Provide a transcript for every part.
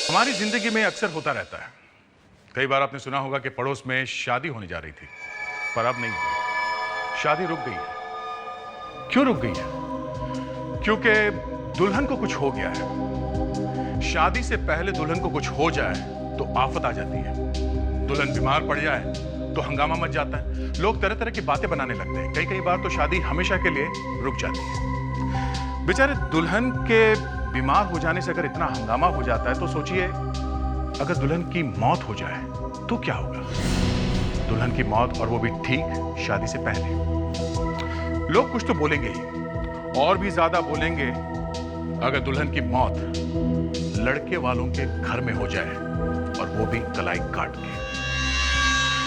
हमारी जिंदगी में अक्सर होता रहता है। कई बार आपने सुना होगा कि पड़ोस में शादी होने जा रही थी, पर अब नहीं हुई। शादी रुक गई है। क्यों रुक गई है? क्योंकि दुल्हन को कुछ हो गया है। शादी से पहले दुल्हन को कुछ हो जाए तो आफत आ जाती है। दुल्हन बीमार पड़ जाए तो हंगामा मच जाता है। लोग तरह तरह की बातें बनाने लगते हैं। कई बार तो शादी हमेशा के लिए रुक जाती है। बेचारे दुल्हन के बीमार हो जाने से अगर इतना हंगामा हो जाता है तो सोचिए, अगर दुल्हन की मौत हो जाए तो क्या होगा? दुल्हन की मौत, और वो भी ठीक शादी से पहले। लोग कुछ तो बोलेंगे ही, और भी ज्यादा बोलेंगे अगर दुल्हन की मौत लड़के वालों के घर में हो जाए, और वो भी कलाई काट के।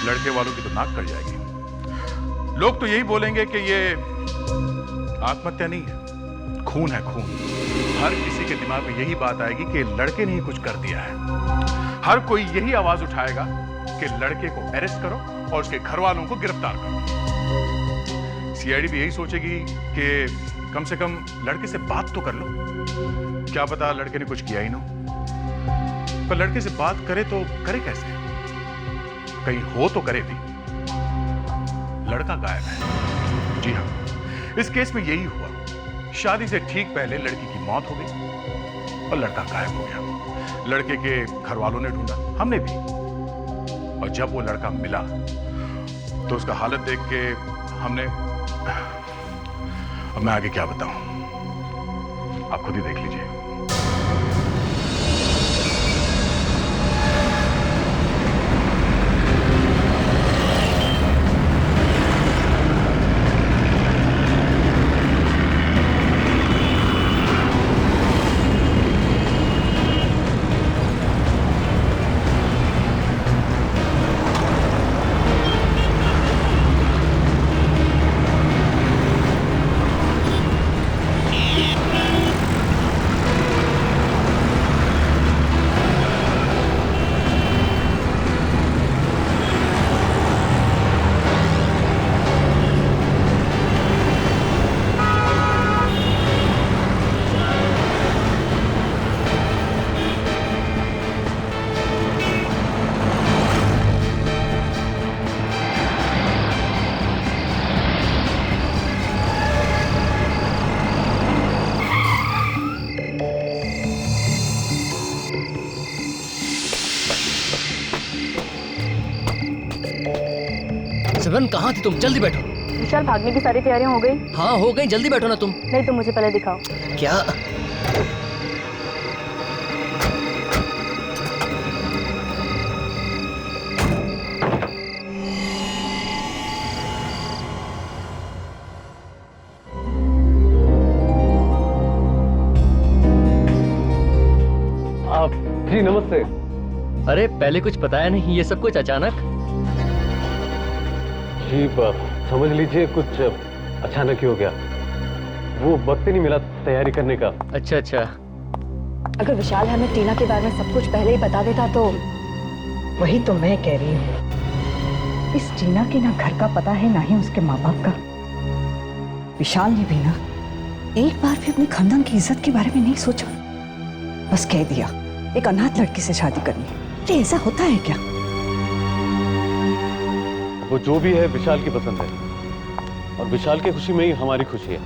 लड़के वालों की तो नाक कट जाएगी। लोग तो यही बोलेंगे कि ये आत्महत्या नहीं है, खून है, खून। हर किसी के दिमाग में यही बात आएगी कि लड़के ने ही कुछ कर दिया है। हर कोई यही आवाज उठाएगा कि लड़के को अरेस्ट करो और उसके घर वालों को गिरफ्तार करो। सीआईडी भी यही सोचेगी कि कम से कम लड़के से बात तो कर लो। क्या पता लड़के ने कुछ किया ही ना, पर लड़के से बात करे तो करे कैसे? कहीं हो तो करे भी। लड़का गायब है। जी हाँ, इस केस में यही हुआ। शादी से ठीक पहले लड़की की मौत हो गई और लड़का गायब हो गया। लड़के के घर वालों ने ढूंढा, हमने भी, और जब वो लड़का मिला तो उसका हालत देख के हमने, अब मैं आगे क्या बताऊं, आप खुद ही देख लीजिए। सिमरन, कहाँ थी तुम? जल्दी बैठो। विशाल, भागने की सारी तैयारियां हो गई? हाँ हो गई, जल्दी बैठो ना तुम। नहीं, तुम मुझे पहले दिखाओ। क्या? आप जी नमस्ते। अरे पहले कुछ बताया नहीं, ये सब कुछ अचानक। जी समझ लीजिए कुछ अचानक ही हो गया। वो वक्त ही नहीं मिला तैयारी करने का। अच्छा अच्छा। अगर विशाल हमें टीना के बारे में सब कुछ पहले ही बता देता तो। वही तो मैं कह रही हूँ, इस टीना के ना घर का पता है ना ही उसके माँ बाप का। विशाल ने भी ना एक बार भी अपने खानदान की इज्जत के बारे में नहीं सोचा, बस कह दिया एक अनाथ लड़की से शादी करनी। अरे ऐसा होता है क्या? वो जो भी है विशाल की पसंद है, और विशाल की खुशी में ही हमारी खुशी है।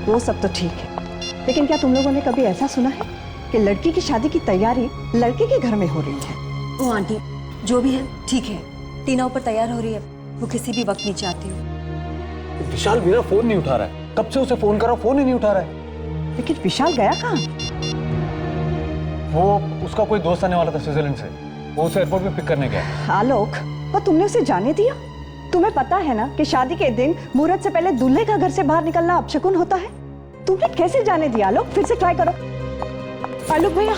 वो सब तो ठीक है, लेकिन क्या तुम लोगों ने कभी ऐसा सुना है कि लड़की की शादी की तैयारी लड़के के घर में हो रही है? ओ आंटी, जो भी है ठीक है। टीना ऊपर तैयार हो रही है, वो किसी भी वक्त नीचे आती हो। विशाल मेरा फोन नहीं उठा रहा है, कब से उसे फोन करा, फोन ही नहीं उठा रहा है। लेकिन विशाल गया कहाँ? वो उसका कोई दोस्त आने वाला था स्विट्जरलैंड से, वो उसे एयरपोर्ट पे पिक करने गया। आलोक, और तुमने उसे जाने दिया? तुम्हें पता है ना कि शादी के दिन मुहूर्त से पहले दूल्हे का घर से बाहर निकलना अपशकुन होता है। तुमने कैसे जाने दिया? आलोक, फिर से ट्राई करो। आलोक भैया,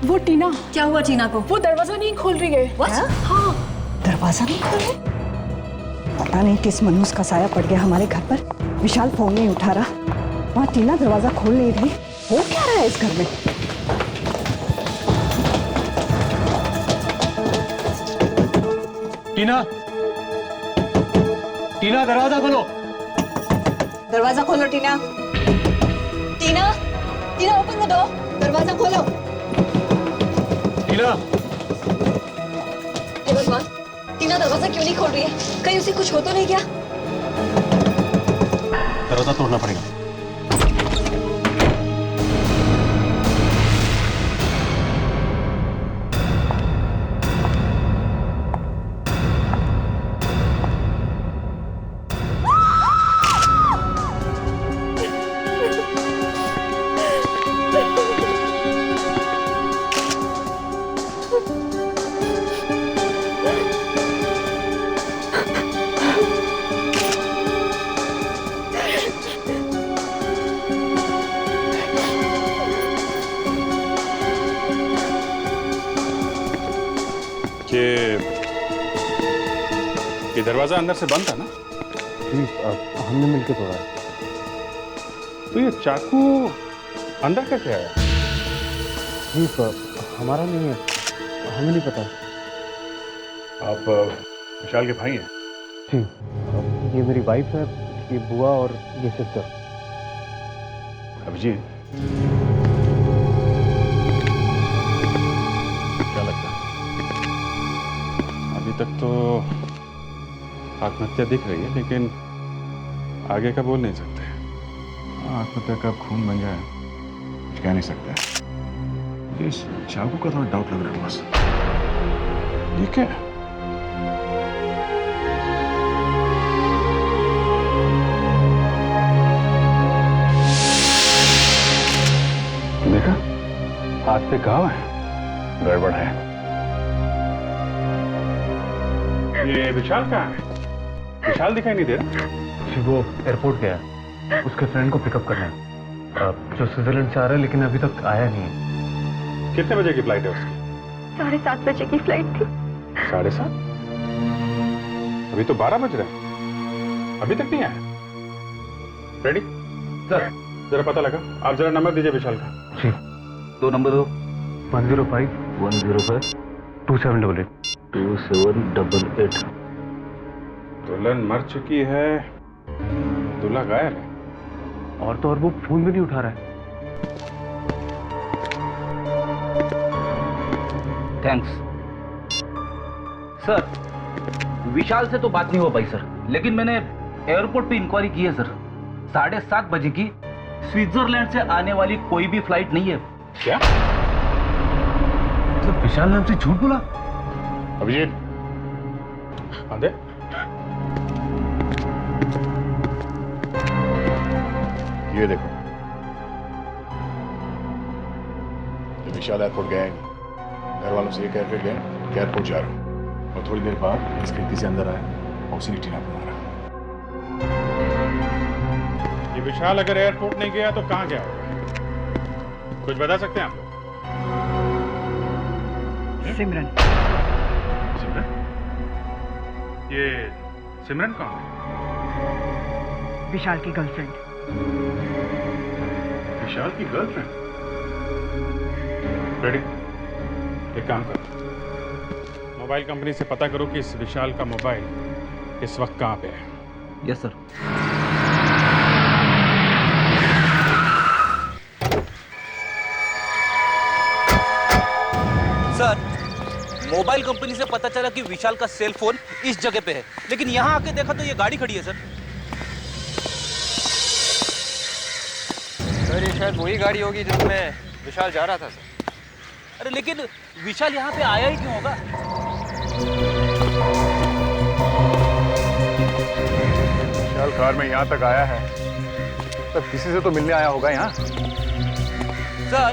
वो टीना। क्या हुआ टीना को? वो दरवाजा नहीं खोल रही है। हाँ, दरवाजा नहीं खोल रही? पता नहीं किस मनहूस का साया पड़ गया हमारे घर पर। विशाल फोन नहीं उठा रहा, वहाँ टीना दरवाजा खोल नहीं रही। हो क्या रहा है इस घर में? टीना, टीना दरवाजा खोलो। दरवाजा खोलो टीना। टीना, टीना ओपन द डोर, दरवाजा खोलो। क्यों नहीं खोल रही है? कहीं उसे कुछ हो तो नहीं गया? दरवाजा तोड़ना पड़ेगा। ये दरवाजा अंदर से बंद था ना? जी हमने मिलकर तोड़ा है। तो ये चाकू अंदर कैसे आया? जी हमारा नहीं है, हमें नहीं पता। आप विशाल के भाई हैं? जी ये मेरी वाइफ है, ये बुआ और ये सिस्टर। अभिजीत, क्या लगता है? अभी तक तो आत्महत्या दिख रही है, लेकिन आगे का बोल नहीं सकते। आत्महत्या कब खून बन जाए कुछ कह नहीं सकते। मुझे इस चाकू का थोड़ा डाउट लग रहा है बस। ये क्या है? देखा, हाथ पे घाव है, गड़बड़ है। ये विशाल कहाँ है? विशाल दिखाई नहीं दे रहा। जी वो एयरपोर्ट गया है, उसके फ्रेंड को पिकअप करना है, जो स्विट्जरलैंड से आ रहा है, लेकिन अभी तक आया नहीं है। कितने बजे की फ्लाइट है उसकी? 7:30 बजे की फ्लाइट थी। 7:30? अभी तो 12 बज रहे हैं, अभी तक नहीं आया। रेडी सर, जरा पता लगा। आप जरा नंबर दीजिए विशाल का। जी 2 नंबर दो। 105 105 2788। 2788। दुल्हन मर चुकी है, दूल्हा गायब है। और तो और वो फोन भी नहीं उठा रहा है। Thanks sir. विशाल से तो बात नहीं हो पाई सर, लेकिन मैंने एयरपोर्ट पे इंक्वायरी की है सर। 7:30 बजे की स्विट्जरलैंड से आने वाली कोई भी फ्लाइट नहीं है। क्या? तो विशाल नाम से झूठ बोला? अभिजीत, आंदे। ये देखो, ये विशाल एयरपोर्ट गया नहीं। घर वालों से ये कह कर गए कि एयरपोर्ट जा रहा हूं, और थोड़ी देर बाद इस खिड़की से अंदर आया और उसी ने टीना को मारा। ये विशाल अगर एयरपोर्ट नहीं गया तो कहां गया होगा? कुछ बता सकते हैं आप लोग? सिमरन। सिमरन? ये सिमरन कौन है? विशाल की गर्लफ्रेंड। विशाल की गर्लफ्रेंड? रेडी, एक काम करो, मोबाइल कंपनी से पता करो कि इस विशाल का मोबाइल इस वक्त कहां पे है। Yes sir. Sir, mobile company से पता चला कि विशाल का सेल फोन इस जगह पे है, लेकिन यहाँ आके देखा तो ये गाड़ी खड़ी है सर। सर ये शायद वही गाड़ी होगी जिसमें विशाल जा रहा था सर। अरे लेकिन विशाल यहाँ पे आया ही क्यों होगा? विशाल कार में यहां तक आया है, तब किसी से तो मिलने आया होगा यहाँ। सर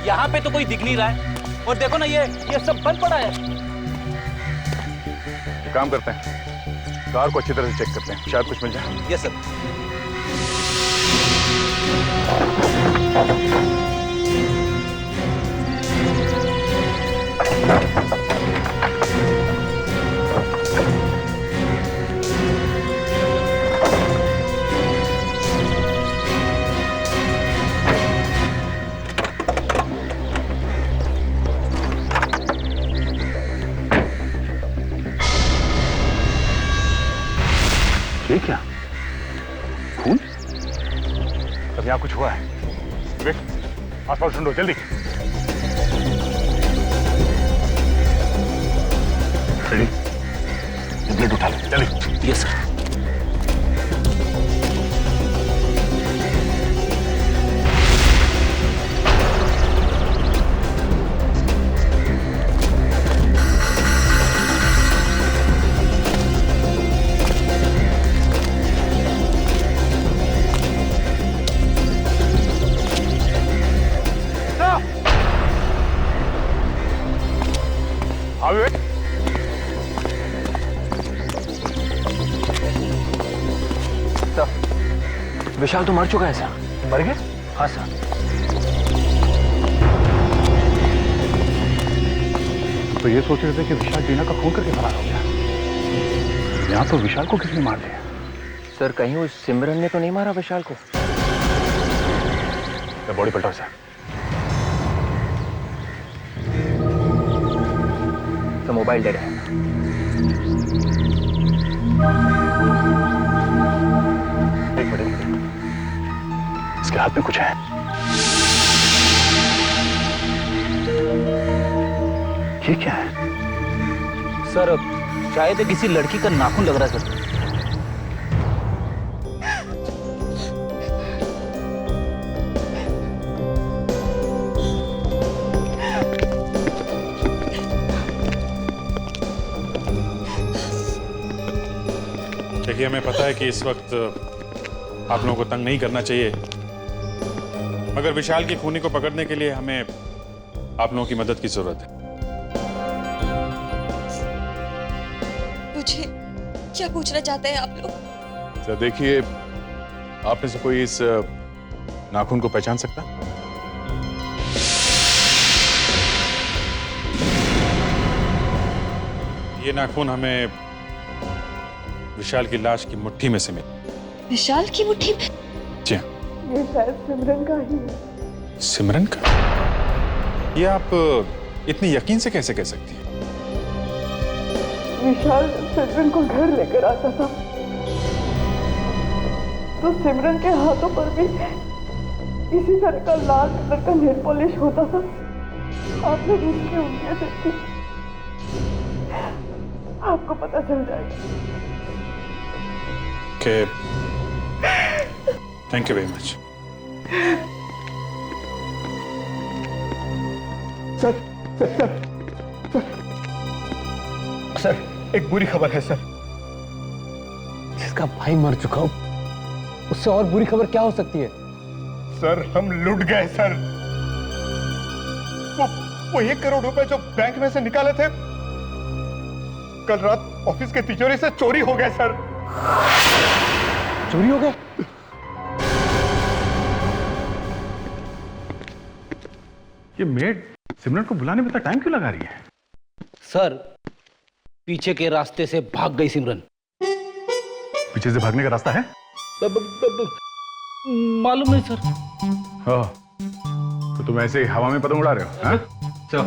यहाँ पे तो कोई दिख नहीं रहा है, और देखो ना ये सब बंद पड़ा है। एक काम करते हैं, कार को अच्छी तरह से चेक करते हैं, शायद कुछ मिल जाए। Yes sir. ये क्या? खून? तब यहाँ कुछ हुआ है। वेट, आसपास ढूंढो जल्दी। रेडी? ब्लड उठा ले, चलिए। Yes sir. विशाल तो मर चुका है सर। मर गए? हाँ सर। तो ये सोच रहे थे कि विशाल टीना का खून करके फरार हो गया। यहाँ तो विशाल को किसने मार दिया? सर कहीं उस सिमरन ने तो नहीं मारा विशाल को? बॉडी पलटो सर। तो मोबाइल डेड है। एक मिनट, इसके हाथ में कुछ है। ये क्या है? सर शायद किसी लड़की का नाखून लग रहा है सर। देखिए, हमें पता है कि इस वक्त आप लोगों को तंग नहीं करना चाहिए, मगर विशाल की खूनी को पकड़ने के लिए हमें आप लोगों की मदद की जरूरत है। मुझे क्या पूछना चाहते हैं आप लोग? सर देखिए, आप में से कोई इस नाखून को पहचान सकता? ये नाखून हमें विशाल की लाश की मुट्ठी में से मिला। विशाल की मुट्ठी में? जी हाँ। ये शायद सिमरन का ही है। सिमरन का? ये आप इतनी यकीन से कैसे कह सकती हैं? विशाल सिमरन को घर लेकर आता था तो सिमरन के हाथों पर भी इसी तरह का लाल कलर का नेल पॉलिश होता था। आपने उसकी उंगलियां देखी, आपको पता चल जाएगा। Okay. Thank you very much. Sir एक बुरी खबर है सर। जिसका भाई मर चुका हो, उससे और बुरी खबर क्या हो सकती है? सर हम लुट गए सर। वो 1 करोड़ रुपए जो बैंक में से निकाले थे, कल रात ऑफिस के तिजोरी से चोरी हो गए सर। चोरी हो गए? ये मेड सिमरन को बुलाने में इतना टाइम क्यों लगा रही है? सर पीछे के रास्ते से भाग गई सिमरन। पीछे से भागने का रास्ता है? मालूम नहीं सर। हाँ, तो तुम ऐसे ही हवा में पतंग उड़ा रहे हो? हाँ? सर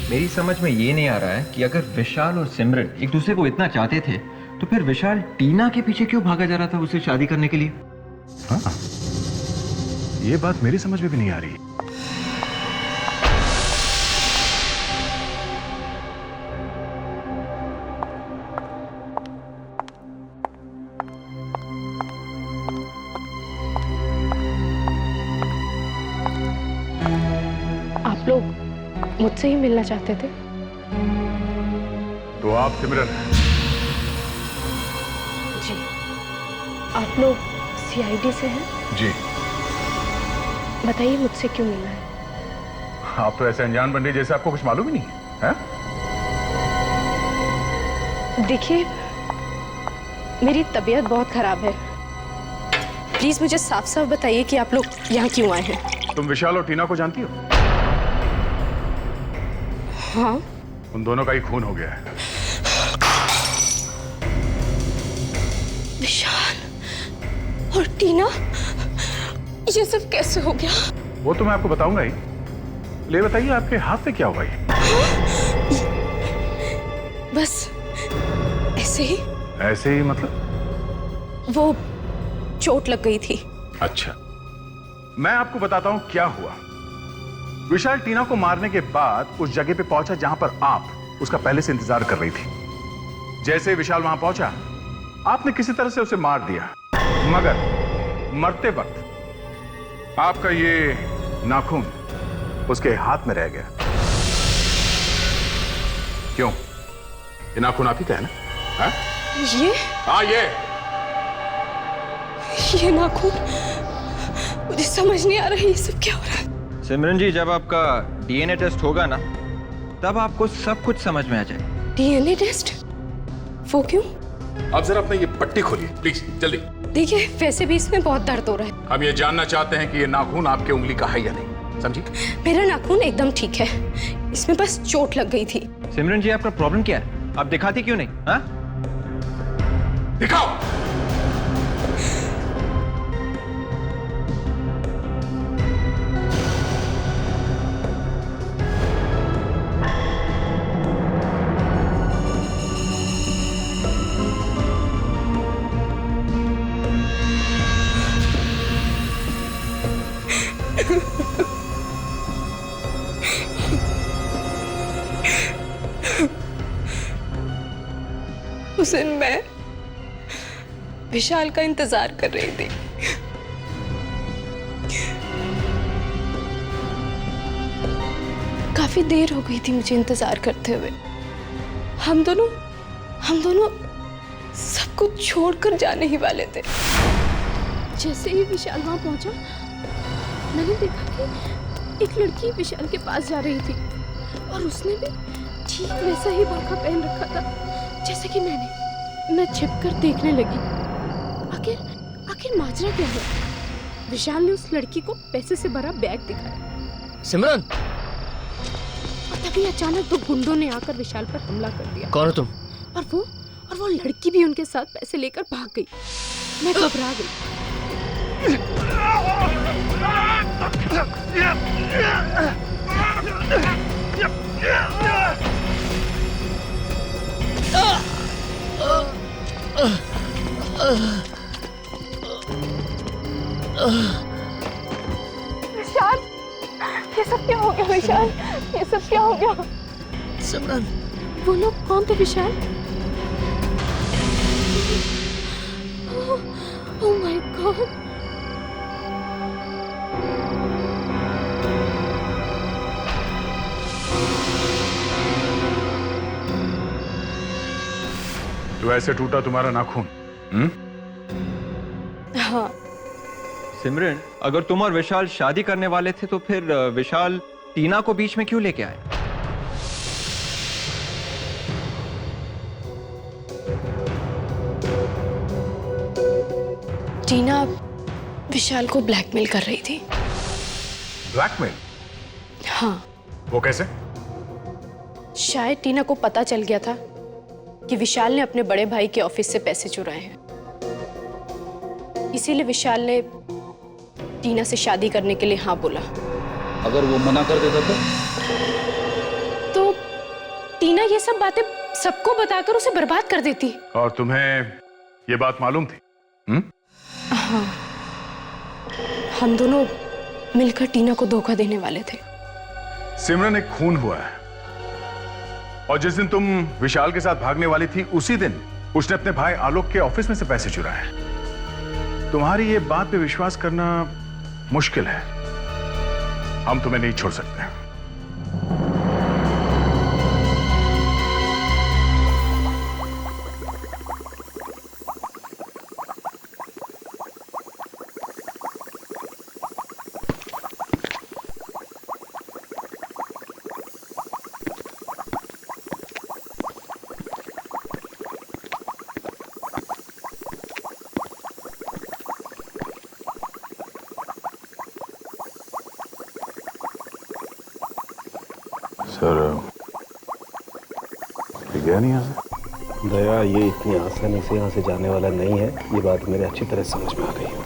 मेरी समझ में ये नहीं आ रहा है कि अगर विशाल और सिमरन एक दूसरे को इतना चाहते थे तो फिर विशाल टीना के पीछे क्यों भागा जा रहा था उससे शादी करने के लिए? हाँ, ये बात मेरी समझ में भी नहीं आ रही। आप लोग मुझसे ही मिलना चाहते थे? तो आप सिमरन हैं? जी। आप लोग सीआईडी से हैं? जी। बताइए मुझसे क्यों मिलना है? आप तो ऐसे अनजान बन रही जैसे आपको कुछ मालूम ही नहीं है? देखिए, मेरी तबीयत बहुत खराब है। प्लीज मुझे साफ साफ बताइए कि आप लोग यहाँ क्यों आए हैं? तुम विशाल और टीना को जानती हो? हाँ। उन दोनों का ही खून हो गया है। विशाल और टीना, ये सब कैसे हो गया? वो तो मैं आपको बताऊंगा ही। ले बताइए, आपके हाथ में क्या हुआ ये? बस ऐसे ही। ऐसे ही मतलब? वो चोट लग गई थी। अच्छा, मैं आपको बताता हूं क्या हुआ। विशाल टीना को मारने के बाद उस जगह पे पहुंचा जहां पर आप उसका पहले से इंतजार कर रही थी। जैसे विशाल वहां पहुंचा, आपने किसी तरह से उसे मार दिया, मगर मरते वक्त आपका ये नाखून उसके हाथ में रह गया। क्यों? ये नाखून आप ही का है ना? हाँ? ये हाँ, ये नाखून, मुझे समझ नहीं आ रहा है ये सब क्या हो रहा है। सिमरन जी, जब आपका डीएनए टेस्ट होगा ना, तब आपको सब कुछ समझ में आ जाए। DNA test? वो क्यों? अब जरा अपने ये पट्टी खोलिए प्लीज, जल्दी। देखिए, वैसे भी इसमें बहुत दर्द हो रहा है। हम ये जानना चाहते हैं कि ये नाखून आपके उंगली का है या नहीं, समझी? मेरा नाखून एकदम ठीक है, इसमें बस चोट लग गई थी। सिमरन जी, आपका प्रॉब्लम क्या है? आप दिखाती क्यों नहीं? हाँ? दिखाओ। उस दिन मैं विशाल का इंतजार कर रही थी। काफी देर हो गई थी मुझे इंतजार करते हुए। हम दोनों सब कुछ छोड़कर जाने ही वाले थे। जैसे ही विशाल वहां पहुंचा, मैंने देखा कि एक लड़की विशाल के पास जा रही थी और उसने भी ठीक वैसा ही बुर्का पहन रखा था जैसे कि मैं छिपकर देखने लगी। आखिर माजरा क्या है? विशाल ने उस लड़की को पैसे से भरा बैग दिखाया। सिमरन, और तभी अचानक दो गुंडों ने आकर विशाल पर हमला कर दिया। कौन हो तुम? और वो लड़की भी उनके साथ पैसे लेकर भाग गई। मैं घबरा गई। विशाल, ये सब क्या हो गया? विशाल, ये सब क्या हो गया? सिमरन, वो लोग कौन थे विशाल? Oh my God! तो ऐसे टूटा तुम्हारा नाखून? हाँ। सिमरन, अगर तुम और विशाल शादी करने वाले थे तो फिर विशाल टीना को बीच में क्यों लेके आए? टीना विशाल को ब्लैकमेल कर रही थी। ब्लैकमेल? हाँ। वो कैसे? शायद टीना को पता चल गया था कि विशाल ने अपने बड़े भाई के ऑफिस से पैसे चुराए हैं। इसीलिए विशाल ने टीना से शादी करने के लिए हाँ बोला। अगर वो मना कर देता तो टीना ये सब बातें सबको बताकर उसे बर्बाद कर देती। और तुम्हें ये बात मालूम थी? हाँ, हम दोनों मिलकर टीना को धोखा देने वाले थे। सिमरन, एक खून हुआ है और जिस दिन तुम विशाल के साथ भागने वाली थी, उसी दिन उसने अपने भाई आलोक के ऑफिस में से पैसे चुराए। तुम्हारी ये बात पे विश्वास करना मुश्किल है। हम तुम्हें नहीं छोड़ सकते। सर, गया नहीं यहाँ से? दया, ये इतनी आसानी से यहाँ से जाने वाला नहीं है। ये बात मेरे अच्छी तरह समझ में आ गई है।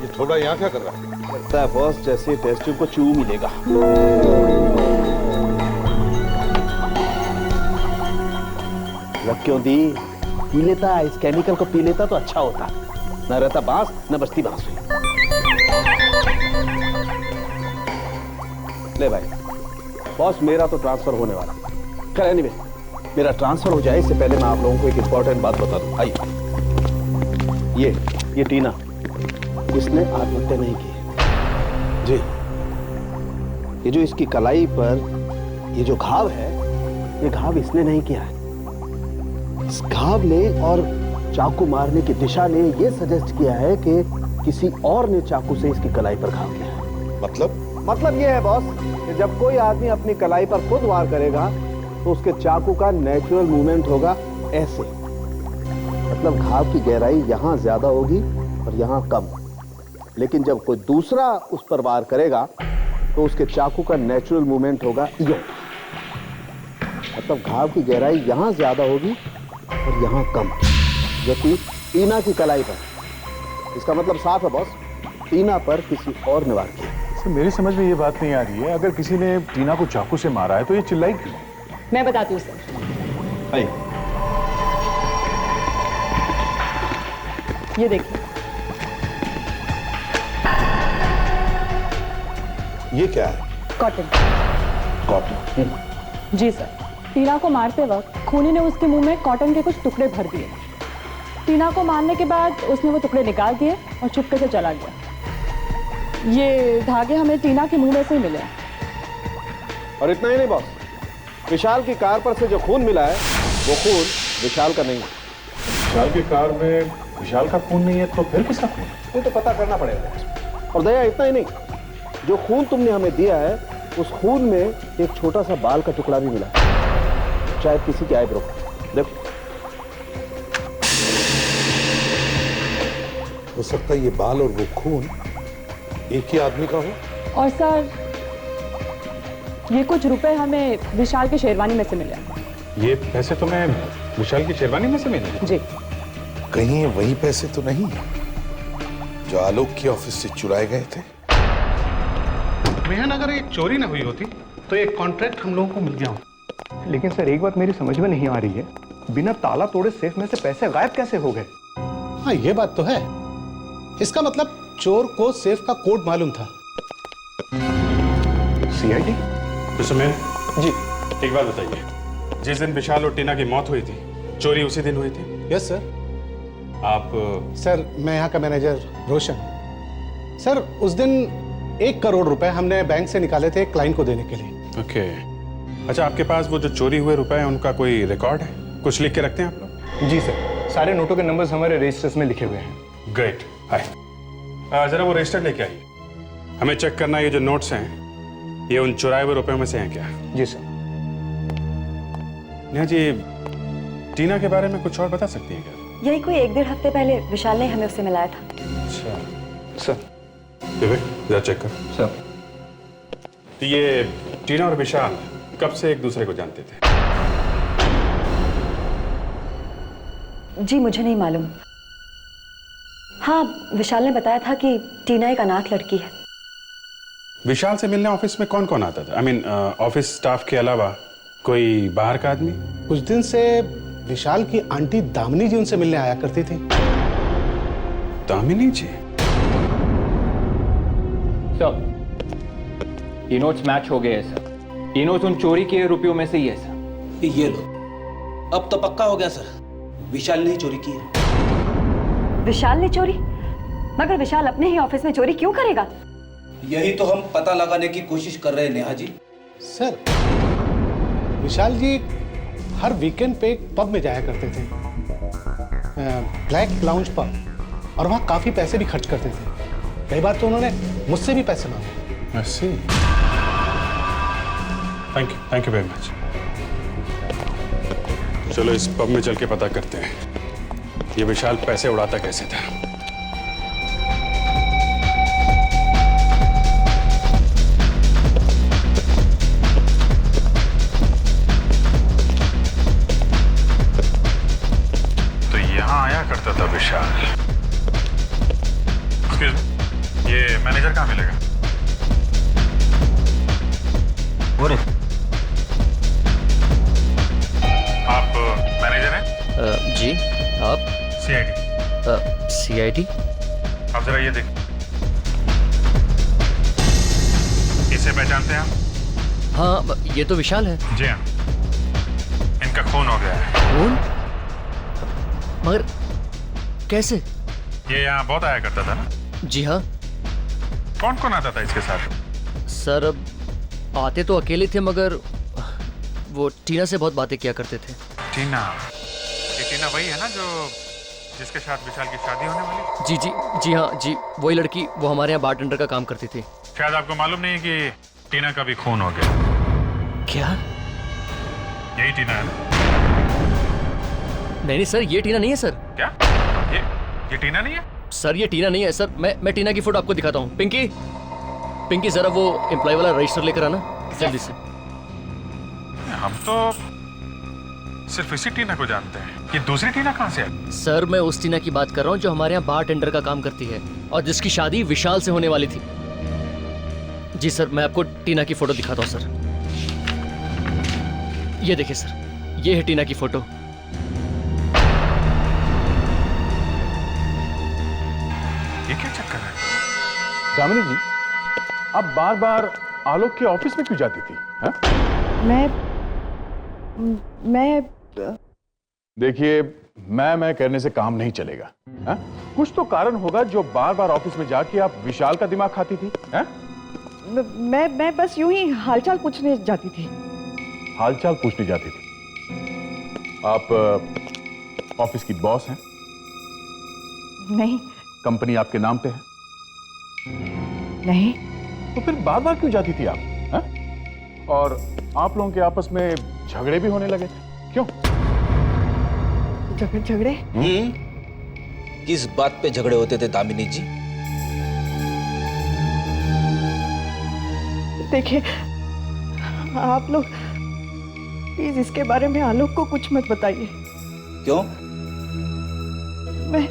ये थोड़ा यहाँ क्या कर रहा है? लगता है बॉस, जैसे टेस्ट ट्यूब को चू मिलेगा। लग क्यों दी? पी लेता, इस केमिकल को पी लेता तो अच्छा होता, न रहता बांस न बचती बांसुरी। ले भाई, बॉस मेरा तो ट्रांसफर होने वाला। खैर एनीवे, मेरा ट्रांसफर हो जाए इससे पहले मैं आप लोगों को एक इंपॉर्टेंट बात बता दूं। आइए, ये टीना, इसने आत्महत्या नहीं की है। जी, ये जो इसकी कलाई पर ये जो घाव है, ये घाव इसने नहीं किया है। इस घाव ने और चाकू मारने की दिशा ने ये सजेस्ट किया है कि किसी और ने चाकू से इसकी कलाई पर घाव किया है। मतलब ये है बॉस कि जब कोई आदमी अपनी कलाई पर खुद वार करेगा तो उसके चाकू का नेचुरल मूवमेंट होगा ऐसे, मतलब घाव की गहराई यहां ज्यादा होगी और यहां कम। लेकिन जब कोई दूसरा उस पर वार करेगा तो उसके चाकू का नेचुरल मूवमेंट होगा यूं, मतलब घाव की गहराई यहां ज्यादा होगी और यहां कम, जबकि टीना की कलाई पर। इसका मतलब साफ है बॉस, टीना पर किसी और ने वार किया। सर मेरी समझ में ये बात नहीं आ रही है, अगर किसी ने टीना को चाकू से मारा है तो ये चिल्लाई क्यों? मैं बताती हूँ सर। आइए, ये देखिए, ये क्या है? कॉटन। कॉटन? जी सर, टीना को मारते वक्त खूनी ने उसके मुंह में कॉटन के कुछ टुकड़े भर दिए। टीना को मारने के बाद उसने वो टुकड़े निकाल दिए और चुपके से चला गया। ये धागे हमें टीना के मुंह में से ही मिले। और इतना ही नहीं बॉस, विशाल की कार पर से जो खून मिला है वो खून विशाल का नहीं है। विशाल की कार में विशाल का खून नहीं है तो फिर किसका खून है? ये तो पता करना पड़ेगा। और दया, इतना ही नहीं, जो खून तुमने हमें दिया है उस खून में एक छोटा सा बाल का टुकड़ा भी मिला, शायद किसी की आईब्रो। देखो, हो सकता है ये बाल और वो खून एक ही आदमी का हो। और सर, ये कुछ रुपए हमें विशाल की शेरवानी में से मिले। ये पैसे तुम्हें विशाल की शेरवानी में से मिले? जी। कहीं ये वही पैसे तो नहीं जो आलोक के ऑफिस से चुराए गए थे? मेहन, अगर एक चोरी ना हुई होती तो एक कॉन्ट्रैक्ट हम लोगों को मिल गया होता। लेकिन सर एक बात मेरी समझ में नहीं आ रही है, बिना ताला तोड़े सेफ में से पैसे गायब कैसे हो गए? हाँ, ये बात तो है। इसका मतलब चोर को सेफ का कोड मालूम था। सीआईडी? मिस्टर मेहन जी, एक बात बताइए, जिस दिन विशाल और टीना की मौत हुई थी, चोरी उसी दिन हुई थी? Yes sir. आप? सर, मैं यहाँ का मैनेजर रोशन। सर, उस दिन 1 करोड़ रुपए हमने बैंक से निकाले थे क्लाइंट को देने के लिए। ओके। अच्छा, आपके पास वो जो चोरी हुए रुपए हैं उनका कोई रिकॉर्ड है? कुछ लिख के रखते हैं आप लोग? जी सर, सारे नोटों के नंबर्स हमारे रजिस्टर्स में लिखे हुए हैं। ग्रेट। हाय, जरा वो रजिस्टर लेके आइए, हमें चेक करना है ये जो नोट्स हैं ये उन चुराए हुए रुपयों में से हैं क्या? जी सर। नेहा जी, टीना के बारे में कुछ और बता सकती हैं क्या? यही कोई 1-1.5 हफ्ते पहले विशाल ने हमें उससे मिलाया था। अच्छा सर। विवेक, जरा चेक कर। सर, तो ये टीना और विशाल कब से एक दूसरे को जानते थे? जी मुझे नहीं मालूम। हाँ, विशाल ने बताया था कि टीना एक अनाथ लड़की है। विशाल से मिलने ऑफिस में कौन कौन आता था? आई मीन ऑफिस स्टाफ के अलावा कोई बाहर का आदमी? कुछ दिन से विशाल की आंटी दामिनी जी उनसे मिलने आया करती थी। दामिनी जी? सर, ये नोट्स मैच हो गए हैं सर। ये नोट्स उन चोरी किए रुपयों में से ही है सर। ये लो, अब तो पक्का हो गया सर, विशाल ने ही चोरी की है। विशाल ने चोरी? मगर विशाल अपने ही ऑफिस में चोरी क्यों करेगा? यही तो हम पता लगाने की कोशिश कर रहे हैं नेहा जी। सर, विशाल जी हर वीकेंड पे एक पब में जाया करते थे, ब्लैक लाउंज पब, और वहाँ काफी पैसे भी खर्च करते थे। कई बार तो उन्होंने मुझसे भी पैसे मांगे। ऐसे? Thank you very much. चलो इस पब में चल के पता करते हैं ये विशाल पैसे उड़ाता कैसे था। तो यहां आया करता था विशाल। एक्सक्यूज मी, ये मैनेजर कहाँ मिलेगा? आप मैनेजर हैं? जी। आप सीआईडी। सीआईडी? अब जरा ये देख, इसे पहचानते हैं आप? हाँ, ये तो विशाल है। जी हाँ, इनका खून हो गया है। खून? मगर कैसे? ये यहाँ बहुत आया करता था ना? जी हाँ। कौन कौन आता था इसके साथ? सर अब आते तो अकेले थे, मगर वो टीना से बहुत बातें किया करते थे। टीना? ये टीना वही है ना जो जिसके साथ विशाल की शादी होने वाली? जी जी जी हाँ जी, वही लड़की, वो हमारे यहाँ बारटेंडर का काम करती थी। शायद आपको मालूम नहीं है कि टीना का भी खून हो गया। क्या? यही टीना है ना? नहीं सर, ये टीना नहीं है सर। क्या? ये टीना नहीं है? सर ये टीना नहीं है सर। मैं टीना की फोटो आपको दिखाता हूँ। पिंकी जरा वो एम्प्लॉय वाला रजिस्टर लेकर आना जल्दी से। हम तो सिर्फ इसी टीना को जानते हैं। ये दूसरी टीना कहाँ से है? सर मैं उस टीना की बात कर रहा हूँ जो हमारे यहाँ बारटेंडर का काम करती है और जिसकी शादी विशाल से होने वाली थी। जी सर, मैं आपको टीना की फोटो दिखाता हूँ सर। ये देखिए सर, ये है टीना की फोटो। ये क्या चक्कर है? दामिनी जी, आप बार बार आलोक के ऑफिस में क्यों जाती थी? हा? मैं देखिए, मैं कहने से काम नहीं चलेगा। हा? कुछ तो कारण होगा जो बार बार ऑफिस में जाके आप विशाल का दिमाग खाती थी। हा? मैं बस यूं ही हालचाल पूछने जाती थी। हालचाल पूछने जाती थी? आप ऑफिस की बॉस हैं? नहीं। कंपनी आपके नाम पे है? नहीं। तो फिर बार बार क्यों जाती थी आप? हा? और आप लोगों के आपस में झगड़े भी होने लगे, क्यों? झगड़े? किस बात पे झगड़े होते थे दामिनी जी? देखिए, आप लोग प्लीज इसके बारे में आलोक को कुछ मत बताइए। क्यों? मैं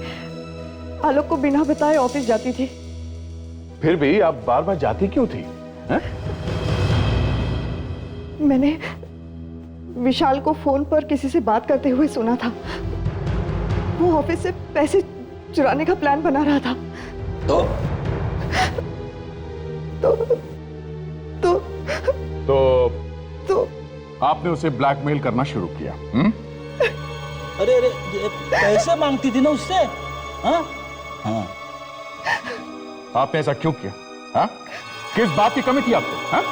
आलोक को बिना बताए ऑफिस जाती थी। फिर भी आप बार बार जाती क्यों थी? हा? मैंने विशाल को फोन पर किसी से बात करते हुए सुना था। वो ऑफिस से पैसे चुराने का प्लान बना रहा था। तो आपने उसे ब्लैकमेल करना शुरू किया? अरे पैसे मांगती थी ना उससे। हाँ? हाँ। आपने ऐसा क्यों किया? हाँ? किस बात की कमी थी आपको? हाँ?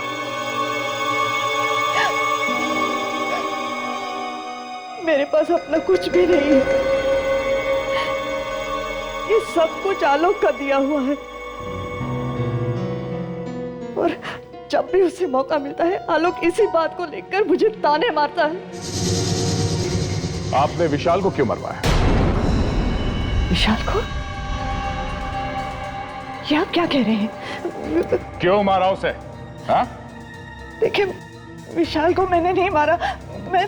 मेरे पास अपना कुछ भी नहीं है। ये सब कुछ आलोक का दिया हुआ है और जब भी उसे मौका मिलता है आलोक इसी बात को लेकर मुझे ताने मारता है। आपने विशाल को क्यों मरवाया? विशाल को? ये आप क्या कह रहे हैं? क्यों मारा उसे? हाँ? देखिए, विशाल को मैंने नहीं मारा। मैं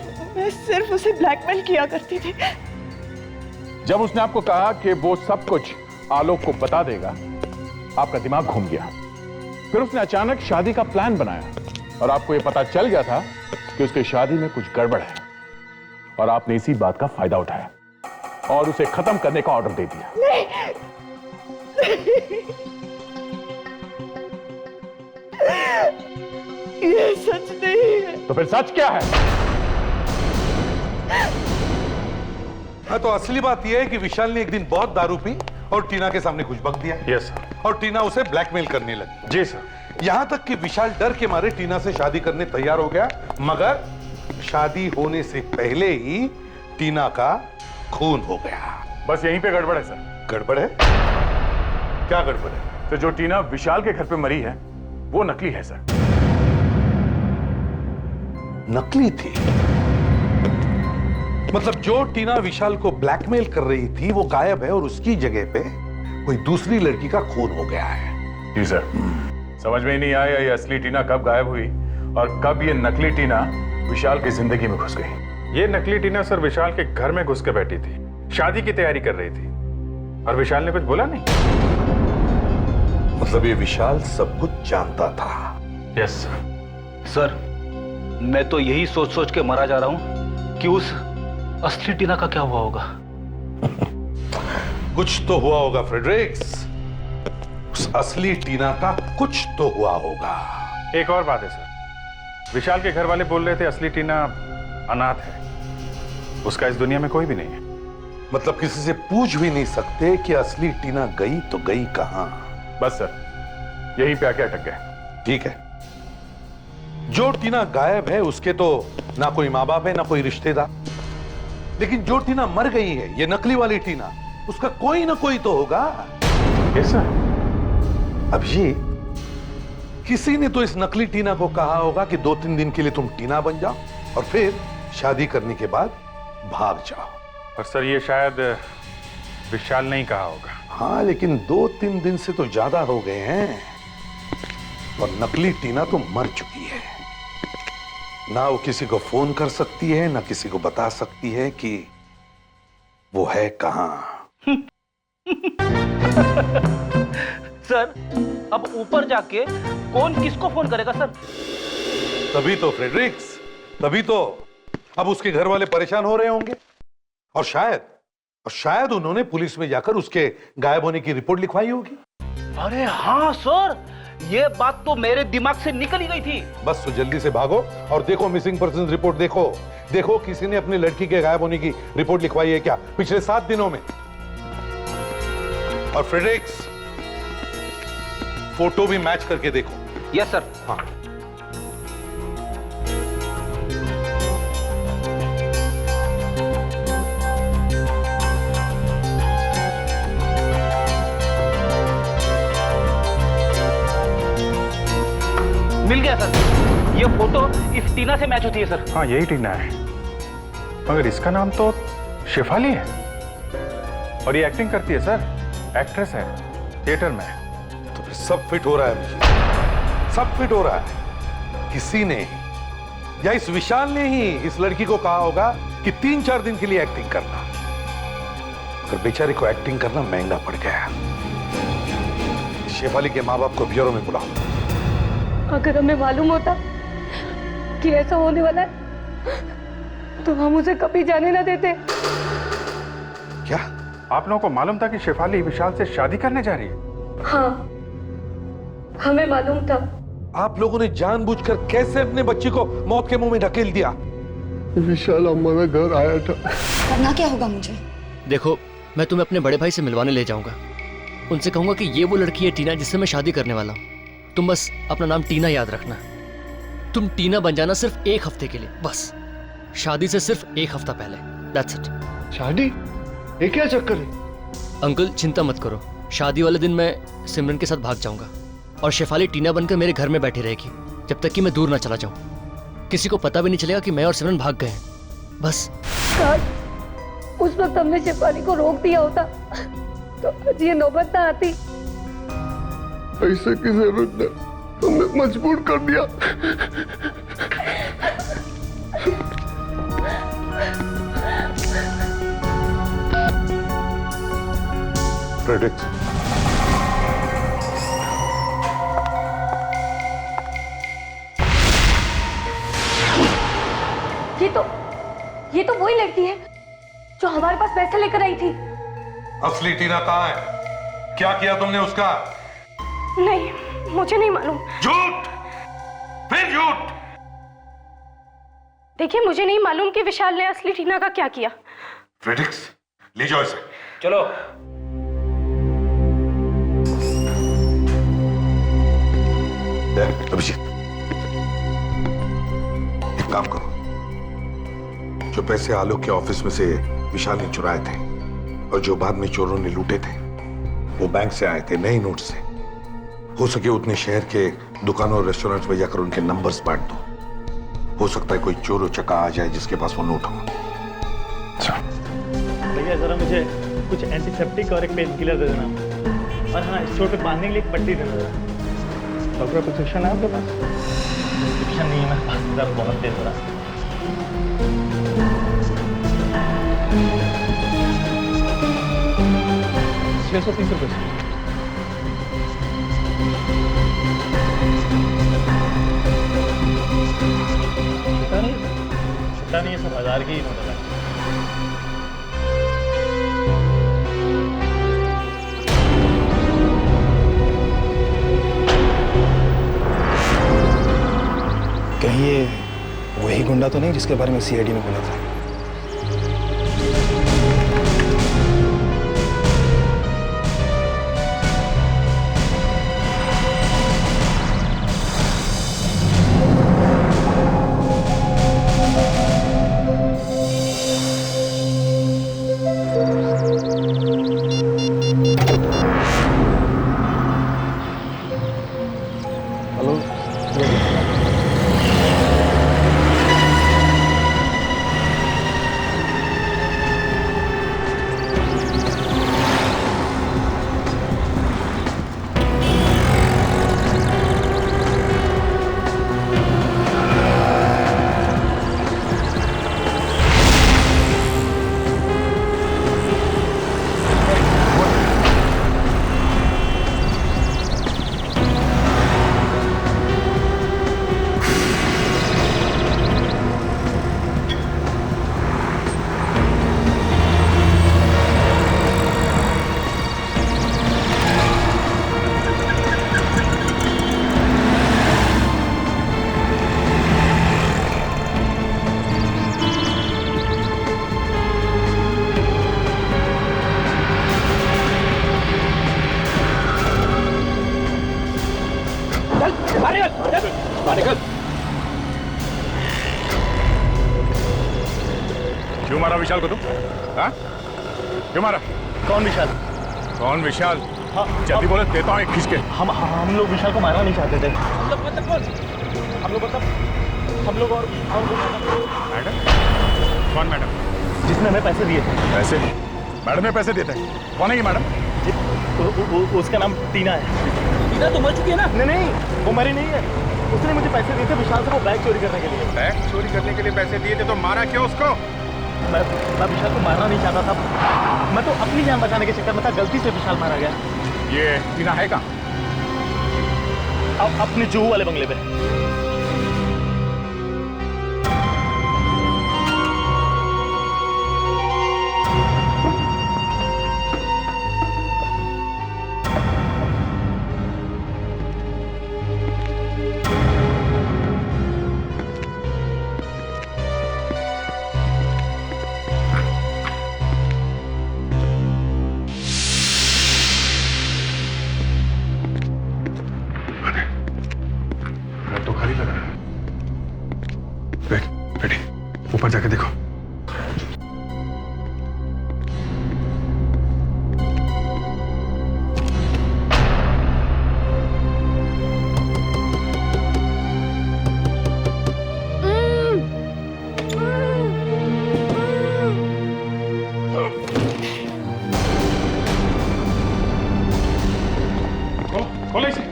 सिर्फ उसे ब्लैकमेल किया करती थी। जब उसने आपको कहा कि वो सब कुछ आलोक को बता देगा, आपका दिमाग घूम गया। फिर उसने अचानक शादी का प्लान बनाया और आपको यह पता चल गया था कि उसकी शादी में कुछ गड़बड़ है और आपने इसी बात का फायदा उठाया और उसे खत्म करने का ऑर्डर दे दिया। नहीं। ये सच नहीं है। तो फिर सच क्या है? हाँ, तो असली बात यह है कि विशाल ने एक दिन बहुत दारू पी और टीना के सामने कुछ बक दिया। Yes sir. और टीना उसे ब्लैकमेल करने लगी। जी सर। यहां तक कि विशाल डर के मारे टीना से शादी करने तैयार हो गया, मगर शादी होने से पहले ही टीना का खून हो गया। बस यहीं पे गड़बड़ है सर। गड़बड़ है? क्या गड़बड़ है? तो जो टीना विशाल के घर पे मरी है वो नकली है सर। नकली थी? मतलब जो टीना विशाल को ब्लैकमेल कर रही थी वो गायब है और उसकी जगह पे कोई दूसरी लड़की का खून हो गया है। जी सर। समझ में ही नहीं आया ये असली टीना कब गायब हुई और कब ये नकली टीना विशाल की जिंदगी में घुस गई। ये नकली टीना सर विशाल के घर में घुस के बैठी थी, शादी की तैयारी कर रही थी और विशाल ने कुछ बोला नहीं। मतलब ये विशाल सब कुछ जानता था? यस सर, मैं तो यही सोच सोच के मरा जा रहा हूं कि उस असली टीना का क्या हुआ होगा। कुछ तो हुआ होगा फ्रेडरिक्स, उस असली टीना का कुछ तो हुआ होगा। एक और बात है सर, विशाल के घर वाले बोल रहे थे असली टीना अनाथ है, उसका इस दुनिया में कोई भी नहीं है। मतलब किसी से पूछ भी नहीं सकते कि असली टीना गई तो गई कहां? बस सर यहीं पे आके अटक गए। ठीक है, जो टीना गायब है उसके तो ना कोई माँ बाप है ना कोई रिश्तेदार, लेकिन जो टीना मर गई है, ये नकली वाली टीना, उसका कोई ना कोई तो होगा। Yes sir. अभिजीत, किसी ने तो इस नकली टीना को कहा होगा कि 2-3 दिन के लिए तुम टीना बन जाओ और फिर शादी करने के बाद भाग जाओ। और सर ये शायद विशाल ने ही कहा होगा। हाँ, लेकिन 2-3 दिन से तो ज्यादा हो गए हैं और नकली टीना तो मर चुकी है। ना वो किसी को फोन कर सकती है, ना किसी को बता सकती है कि वो है कहां। सर, अब ऊपर जाके कौन किसको फोन करेगा सर? तभी तो फ्रेडरिक्स, तभी तो अब उसके घर वाले परेशान हो रहे होंगे और शायद उन्होंने पुलिस में जाकर उसके गायब होने की रिपोर्ट लिखवाई होगी। अरे हाँ सर, ये बात तो मेरे दिमाग से निकल ही गई थी। बस तो जल्दी से भागो और देखो मिसिंग पर्सन रिपोर्ट देखो किसी ने अपनी लड़की के गायब होने की रिपोर्ट लिखवाई है क्या पिछले 7 दिनों में। और फ्रेडरिक्स, फोटो भी मैच करके देखो। Yes sir. हाँ, मिल गया सर, ये फोटो इस टीना से मैच होती है सर। हाँ यही टीना है, मगर इसका नाम तो शेफाली है और ये एक्टिंग करती है सर, एक्ट्रेस है थिएटर में। तो फिर सब फिट हो रहा है मुझे, सब फिट हो रहा है। किसी ने या इस विशाल ने ही इस लड़की को कहा होगा कि 3-4 दिन के लिए एक्टिंग करना, पर बेचारे को एक्टिंग करना महंगा पड़ गया। शेफाली के माँ बाप को ब्यूरो में बुलाओ। अगर हमें मालूम होता कि ऐसा होने वाला है तो हम उसे कभी जाने ना देते। क्या आप लोगों को मालूम था कि शेफाली विशाल से शादी करने जा रही है? हाँ, हमें मालूम था। आप लोगों ने जानबूझकर कैसे अपने बच्ची को मौत के मुंह में ढकेल दिया? विशाल हमारे घर आया था। करना क्या होगा मुझे? देखो, मैं तुम्हें अपने बड़े भाई से मिलवाने ले जाऊंगा, उनसे कहूंगा कि ये वो लड़की है टीना जिससे मैं शादी करने वाला हूँ। तुम बस अपना नाम टीना याद रखना। तुम टीना बन जाना सिर्फ 1 हफ्ते के लिए, बस शादी से सिर्फ 1 हफ्ता पहले। That's it. शादी? ये क्या चक्कर है? अंकल चिंता मत करो, शादी वाले दिन मैं सिमरन के साथ भाग जाऊंगा और शेफाली टीना बनकर मेरे घर में बैठी रहेगी जब तक कि मैं दूर ना चला जाऊं। किसी को पता भी नहीं चलेगा कि मैं और सिमरन भाग गए हैं। बस काश उस वक्त हमने शेफाली को रोक दिया होता तो आज ये नौबत ना आती। पैसे की जरूरत ने हमें मजबूर कर दिया। फ्रेडरिक्स, ये तो वही लड़की है जो हमारे पास पैसे लेकर आई थी। असली टीना कहाँ है? क्या किया तुमने उसका? नहीं, मुझे नहीं मालूम। झूठ, फिर झूठ। देखिए, मुझे नहीं मालूम कि विशाल ने असली टीना का क्या किया। फ्रेडरिक्स, ले जाओ इसे। चलो। अभिजीत, एक काम करो, जो पैसे आलोक के ऑफिस में से विशाल ने चुराए थे और जो बाद में चोरों ने लूटे थे, वो बैंक से आए थे नए नोट से। हो सके उतने शहर के दुकानों और रेस्टोरेंट्स में जाकर उनके नंबर्स बांट दो। हो सकता है कोई चोर उचक्का आ जाए जिसके पास वो नोट हो। भैया जरा मुझे कुछ एंटीसेप्टिक और एक पेन किलर दे देना, और हाँ इस चोट पे बांधने के लिए एक पट्टी देना जरा। डॉक्टर प्रिस्क्रिप्शन है आपके पास? प्रिस्क्रिप्शन नहीं है मेरे पास, दर्द बहुत तेज हो रहा है। 630 रुपये। पता नहीं है सब 1000 की ही नोट है। कहीं ये वही गुंडा तो नहीं जिसके बारे में सीआईडी ने बोला था? क्यों मारा विशाल को तुम? हाँ? क्यों मारा? कौन विशाल? कौन विशाल? हाँ, जल्दी बोले, देता हूँ एक खींच के। हम लोग विशाल को मारना नहीं चाहते थे। हम लोग और मैडम? कौन मैडम? जिसने हमें पैसे दिए थे। पैसे? मैडम ने पैसे दिए थे? कौन है ये मैडम? उसका नाम टीना है। टीना तो मर चुकी है ना? नहीं, वो मरी नहीं है। उसने मुझे पैसे दिए थे विशाल से वो बैग चोरी करने के लिए। बैग चोरी करने के लिए पैसे दिए थे तो मारा क्यों उसको? मैं विशाल को मारना नहीं चाहता था। मैं तो अपनी जान बचाने के चक्कर में था, गलती से विशाल मारा गया। ये टीना है कहाँ? अब अपने जुहू वाले बंगले पे। तो खाली लगा। बेटी, ऊपर जाके देखो। खोलो इसे।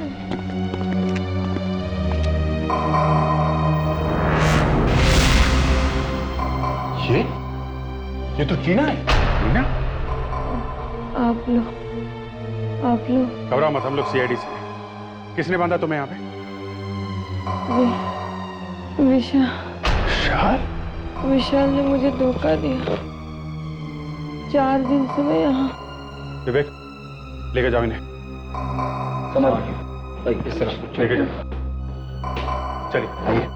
ये तो टीना है। टीना? आप लोग घबराओ मत, हम लोग सीआईडी से। किसने बांधा तुम्हें यहाँ पे? विशाल ने मुझे धोखा दिया। 4 दिन से मैं यहाँ। विवेक, लेके जाओ इन्हें। इस तरफ लेके जाओ। चलिए आइए।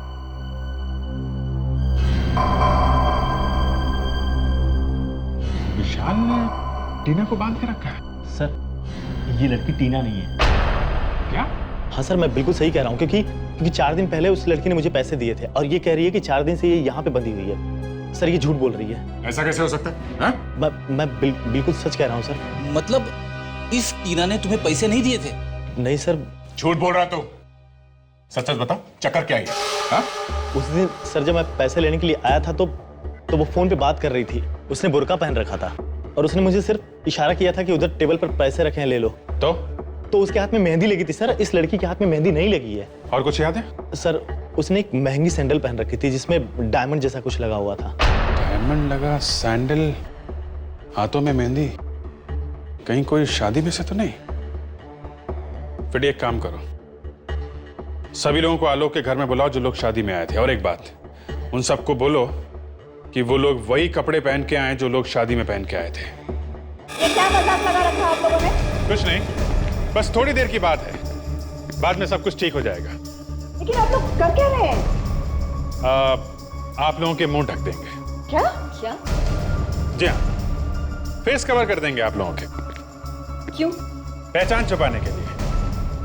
विशाल ने टीना को बांध के रखा है। सर, ये लड़की टीना नहीं है। क्या? हाँ सर, मैं बिल्कुल सही कह रहा हूँ क्योंकि 4 दिन पहले उस लड़की ने मुझे पैसे दिए थे और ये कह रही है कि 4 दिन से ये यहाँ पे बंधी हुई है। सर, ये झूठ बोल रही है। ऐसा कैसे हो सकता है? हाँ? मैं बिल्कुल सच कह रहा हूँ सर। मतलब इस टीना ने तुम्हें पैसे नहीं दिए थे? नहीं सर। झूठ बोल रहा तू। सच सच बता, चक्कर क्या है? हाँ? उस दिन सर जब मैं पैसे लेने के लिए आया था तो वो फोन पे बात कर रही थी। उसने बुर्का पहन रखा था और उसने मुझे सिर्फ इशारा किया था कि उधर टेबल पर पैसे रखे हैं, ले लो। तो उसके हाथ में मेहंदी लगी थी सर। इस लड़की के हाथ में मेहंदी नहीं लगी है। और कुछ याद है? सर, उसने एक महंगी सैंडल पहन रखी थी जिसमें डायमंड जैसा कुछ लगा हुआ था। डायमंड लगा सैंडल, हाथों में मेहंदी। कहीं कोई शादी में से तो नहीं? फिर एक काम करो, सभी लोगों को आलोक के घर में बुलाओ जो लोग शादी में आए थे। और एक बात, उन सबको बोलो कि वो लोग वही कपड़े पहन के आए जो लोग शादी में पहन के आए थे। ये क्या मजाक लगा रखा आप लोगों ने? कुछ नहीं, बस थोड़ी देर की बात है, बाद में सब कुछ ठीक हो जाएगा। लेकिन आप लोग कर क्या रहे हैं? आप लोगों के मुंह ढक देंगे। क्या क्या? जी हाँ, फेस कवर कर देंगे आप लोगों के। क्यों? पहचान छुपाने के लिए।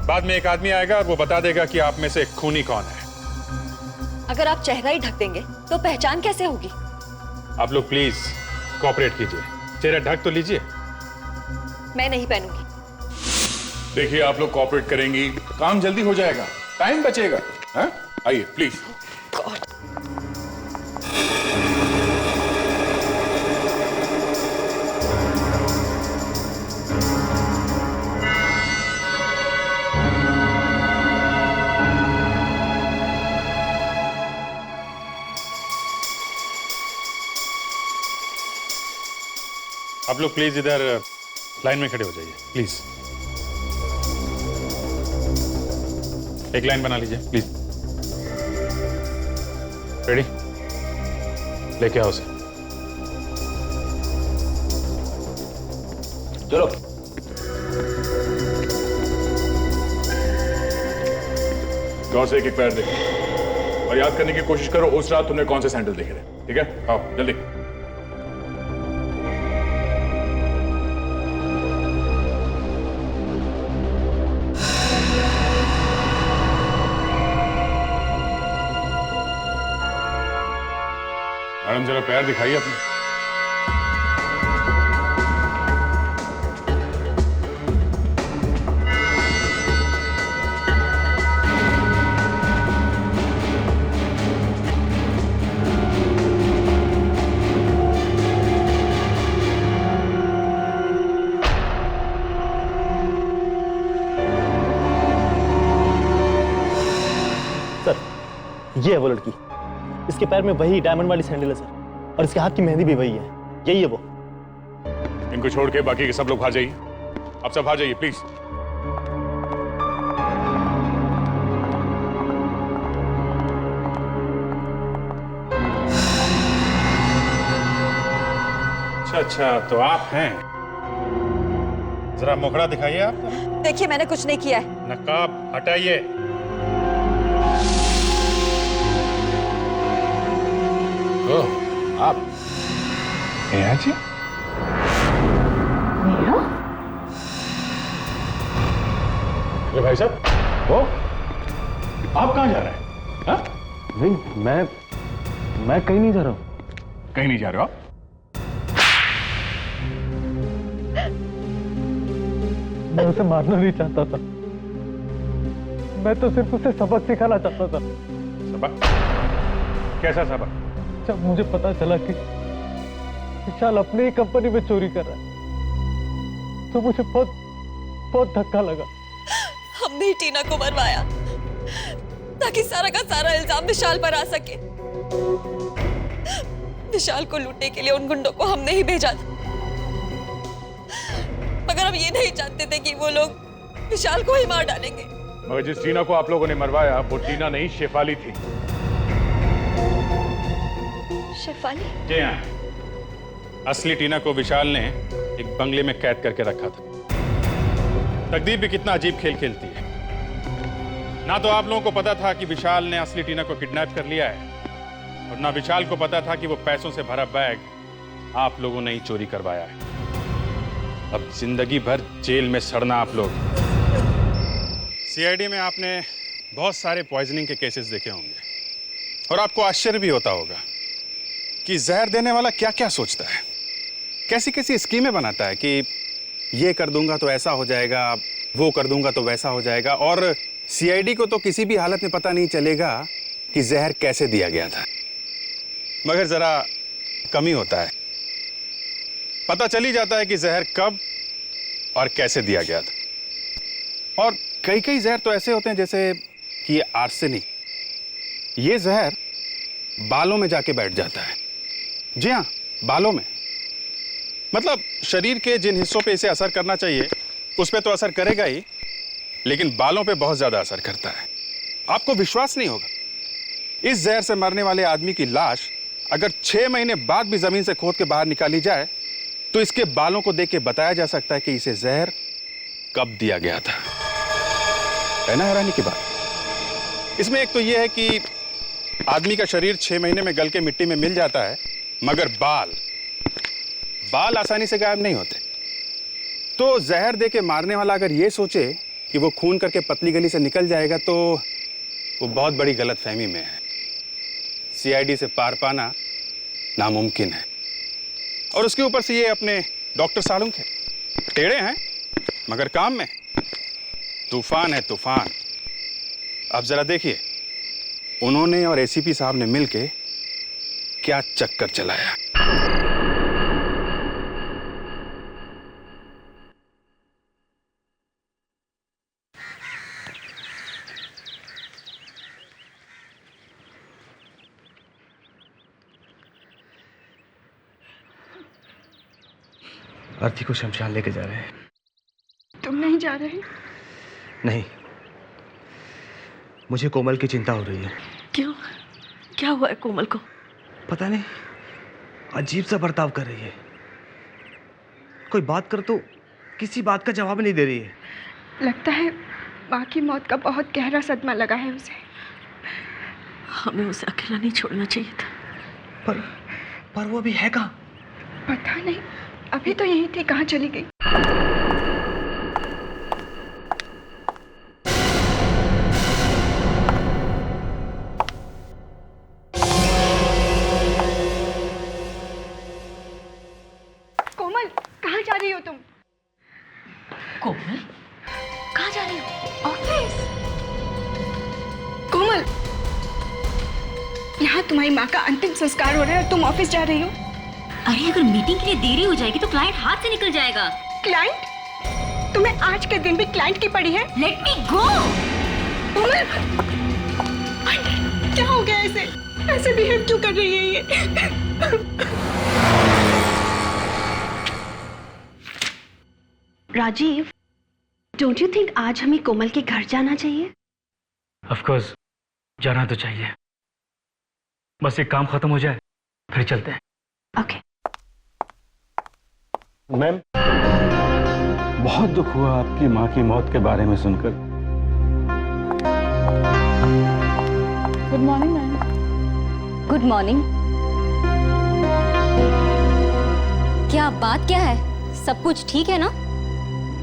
बाद में एक आदमी आएगा और वो बता देगा कि आप में से खूनी कौन है। अगर आप चेहरा ही ढक देंगे तो पहचान कैसे होगी? आप लोग प्लीज कोऑपरेट कीजिए, चेहरा ढक तो लीजिए। मैं नहीं पहनूंगी। देखिए, आप लोग कोऑपरेट करेंगी, काम जल्दी हो जाएगा, टाइम बचेगा। हाँ? आइए प्लीज। आप लोग प्लीज इधर लाइन में खड़े हो जाइए, प्लीज। एक लाइन बना लीजिए प्लीज। रेडी? लेके आओ उसे। चलो। गौर से एक पैर देखो और याद करने की कोशिश करो उस रात तुमने कौन से सैंडल देखे थे। ठीक है, आओ जल्दी। मैडम जरा पैर दिखाइए अपने। सर, ये है वो लड़की। इसके पैर में वही डायमंड वाली सैंडल है सर, और इसके हाथ की मेहंदी भी वही है। यही है वो। इनको छोड़ के बाकी के सब लोग बाहर जाइए। आप सब बाहर जाइए प्लीज। अच्छा, तो आप हैं। जरा मुखड़ा दिखाइए आप। देखिए, मैंने कुछ नहीं किया है। नकाब हटाइए। ओह, आप नेहा जी? नेहा? अरे भाई साहब, वो आप कहाँ जा रहे हैं? हाँ? नहीं, मैं कहीं नहीं जा रहा हूँ। कहीं नहीं जा रहे हो आप? मैं उसे मारना नहीं चाहता था। मैं तो सिर्फ उसे सबक सिखाना चाहता था। सबक? कैसा सबक? जब मुझे पता चला कि विशाल अपनी ही कंपनी में चोरी कर रहा है तो मुझे बहुत धक्का लगा। हमने ही टीना को मरवाया ताकि सारा का सारा इल्जाम विशाल पर आ सके। विशाल को लूटने के लिए उन गुंडों को हमने ही भेजा था, मगर हम ये नहीं जानते थे कि वो लोग विशाल को ही मार डालेंगे। मगर जिस टीना को आप लोगों ने मरवाया वो टीना नहीं, शेफाली थी। शेफाली? जी हाँ, असली टीना को विशाल ने एक बंगले में कैद करके रखा था। तकदीर भी कितना अजीब खेल खेलती है। ना तो आप लोगों को पता था कि विशाल ने असली टीना को किडनैप कर लिया है, और ना विशाल को पता था कि वो पैसों से भरा बैग आप लोगों ने ही चोरी करवाया है। अब जिंदगी भर जेल में सड़ना आप लोग। सीआईडी में आपने बहुत सारे पॉइजनिंग के केसेस देखे होंगे, और आपको आश्चर्य भी होता होगा कि जहर देने वाला क्या क्या सोचता है, कैसी कैसी स्कीमें बनाता है कि ये कर दूंगा तो ऐसा हो जाएगा, वो कर दूंगा तो वैसा हो जाएगा। और सीआईडी को तो किसी भी हालत में पता नहीं चलेगा कि जहर कैसे दिया गया था, मगर जरा कमी होता है, पता चल ही जाता है कि जहर कब और कैसे दिया गया था। और कई कई जहर तो ऐसे होते हैं जैसे कि आर्सेनिक, ये जहर बालों में जाके बैठ जाता है। जी हाँ, बालों में। मतलब शरीर के जिन हिस्सों पे इसे असर करना चाहिए उस पे तो असर करेगा ही, लेकिन बालों पे बहुत ज्यादा असर करता है। आपको विश्वास नहीं होगा, इस जहर से मरने वाले आदमी की लाश अगर 6 महीने बाद भी जमीन से खोद के बाहर निकाली जाए तो इसके बालों को देख के बताया जा सकता है कि इसे जहर कब दिया गया था। है ना हैरानी की बात? इसमें एक तो यह है कि आदमी का शरीर 6 महीने में गल के मिट्टी में मिल जाता है, मगर बाल आसानी से गायब नहीं होते। तो जहर दे के मारने वाला अगर ये सोचे कि वो खून करके पतली गली से निकल जाएगा तो वो बहुत बड़ी गलतफहमी में है। सीआईडी से पार पाना नामुमकिन है। और उसके ऊपर से ये अपने डॉक्टर सालुंख है, टेढ़े हैं मगर काम में तूफान है तूफान। अब जरा देखिए उन्होंने और एसीपी साहब ने मिलके क्या चक्कर चलाया। आरती को शमशान लेके जा रहे हैं। तुम नहीं जा रहे? नहीं, मुझे कोमल की चिंता हो रही है। क्यों? क्या हुआ है कोमल को? पता नहीं, अजीब सा बर्ताव कर रही है। कोई बात कर तो किसी बात का जवाब नहीं दे रही है। लगता है माँ की मौत का बहुत गहरा सदमा लगा है उसे। हमें उसे अकेला नहीं छोड़ना चाहिए था। पर वो अभी है कहाँ? पता नहीं, अभी तो यहीं थी, कहाँ चली गई? कोमल, कहाँ जा रही हो तुम? कोमल, कहाँ जा रही हो? ऑफिस। कोमल, यहाँ तुम्हारी माँ का अंतिम संस्कार हो रहा है और तुम ऑफिस जा रही हो? अरे अगर मीटिंग के लिए देरी हो जाएगी तो क्लाइंट हाथ से निकल जाएगा। क्लाइंट? तुम्हें आज के दिन भी क्लाइंट की पड़ी है? लेट मी गो। कोमल, क्या हो गया ऐसे? ऐसे बिहेव क्यों कर रही है ये? राजीव, डोंट यू थिंक आज हमें कोमल के घर जाना चाहिए? ऑफ कोर्स जाना तो चाहिए, बस एक काम खत्म हो जाए फिर चलते हैं। ओके। मैम, बहुत दुख हुआ आपकी माँ की मौत के बारे में सुनकर। Good morning ma'am. Good morning. क्या बात क्या है? सब कुछ ठीक है ना?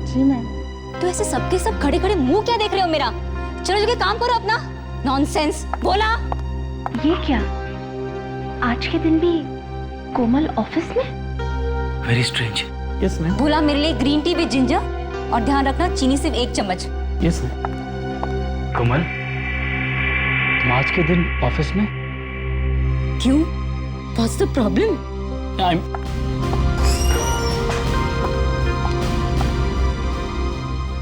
जी मैम। तो ऐसे सबके सब खड़े खड़े मुंह क्या देख रहे हो मेरा? चलो जगह काम करो अपना। नॉनसेंस। बोला ये क्या? आज के दिन भी कोमल ऑफिस में? Very strange. Yes ma'am. बोला मेरे लिए ग्रीन टी विद जिंजर और ध्यान रखना चीनी सिर्फ 1 चम्मच। Yes ma'am. कोमल, तुम आज के दिन ऑफिस में? क्यों? What's the problem?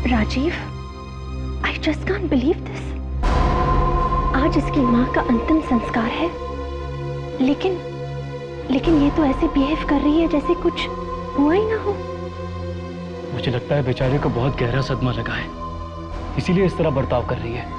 Rajiv, I just can't believe this. आज इसकी माँ का अंतिम संस्कार है, लेकिन ये तो ऐसे बिहेव कर रही है जैसे कुछ हुआ ही ना हो। मुझे लगता है बेचारे को बहुत गहरा सदमा लगा है, इसीलिए इस तरह बर्ताव कर रही है।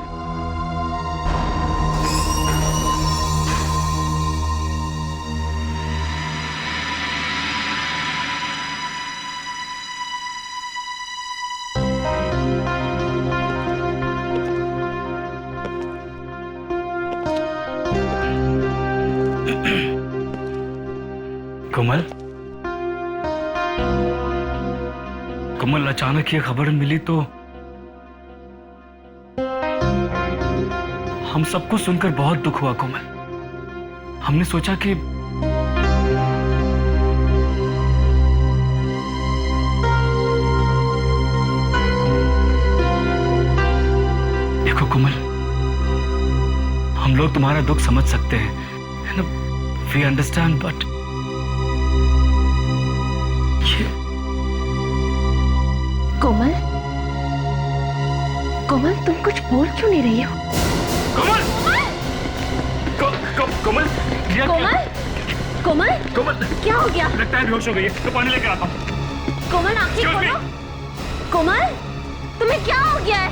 कमल, अचानक ये खबर मिली तो हम सबको सुनकर बहुत दुख हुआ। कोमल, हमने सोचा कि देखो कोमल, हम लोग तुम्हारा दुख समझ सकते हैं, वी अंडरस्टैंड, बट कोमल, तुम कुछ बोल क्यों नहीं रही हो? कोमल! कोमल! कोमल, क्या हो गया? लगता है बेहोश हो गई है, तो पानी लेकर आता हूँ। कोमल, आंखें खोलो। कोमल, तुम्हें क्या हो गया है?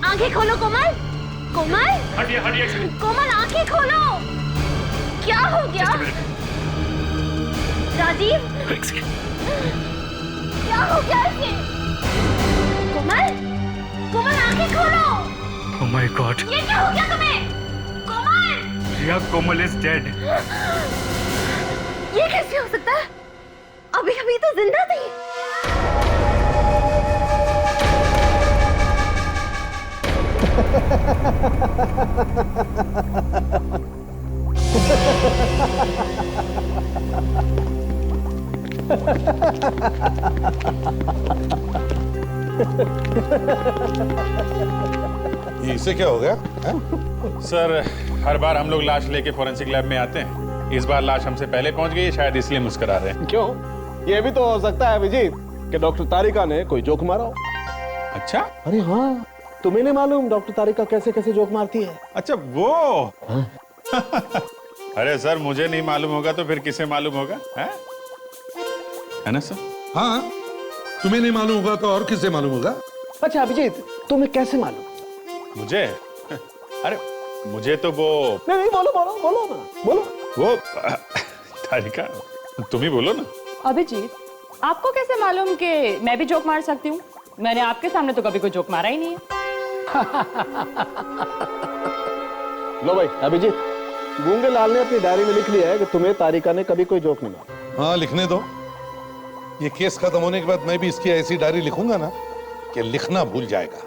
आंखें खोलो कोमल। हटिए। कोमल, आंखें खोलो। क्या हो गया? राजीव, क्या हो गया इसे? कोमल, आंखें खोलो। Oh my God! ये क्या हो गया तुम्हें? कोमल! रिया, कोमल इज डेड। ये कैसे हो सकता है? अभी अभी तो जिंदा थी। ये इसे क्या हो गया है? सर, हर बार हम लोग लाश लेके फोरेंसिक लैब में आते हैं। इस बार लाश हमसे पहले पहुंच गई, शायद इसलिए मुस्कुरा रहे हैं। क्यों? ये भी तो हो सकता है अभिजीत कि डॉक्टर तारिका ने कोई जोक मारा हो। अच्छा? अरे हाँ, तुम्हें नहीं मालूम डॉक्टर तारिका कैसे कैसे जोक मारती है? अच्छा वो। अरे सर, मुझे नहीं मालूम होगा तो फिर किसे मालूम होगा? है ना सर? हाँ, तुम्हें नहीं मालूम होगा तो और किसे मालूम होगा? अच्छा अभिजीत, तुम्हें कैसे मालूम? मुझे? अरे मुझे तो वो नहीं, बोलो बोलो बोलो ना, बोलो। वो तारिका, तुम ही बोलो ना। अभिजीत, आपको कैसे मालूम कि मैं भी जोक मार सकती हूँ? मैंने आपके सामने तो कभी कोई जोक मारा ही नहीं है। लो भाई अभिजीत, गूंगे लाल ने अपनी डायरी में लिख लिया है कि तुम्हें तारिका ने कभी कोई जोक नहीं मारा। हाँ, लिखने दो। ये केस खत्म होने के बाद मैं भी इसकी ऐसी डायरी लिखूंगा ना कि लिखना भूल जाएगा।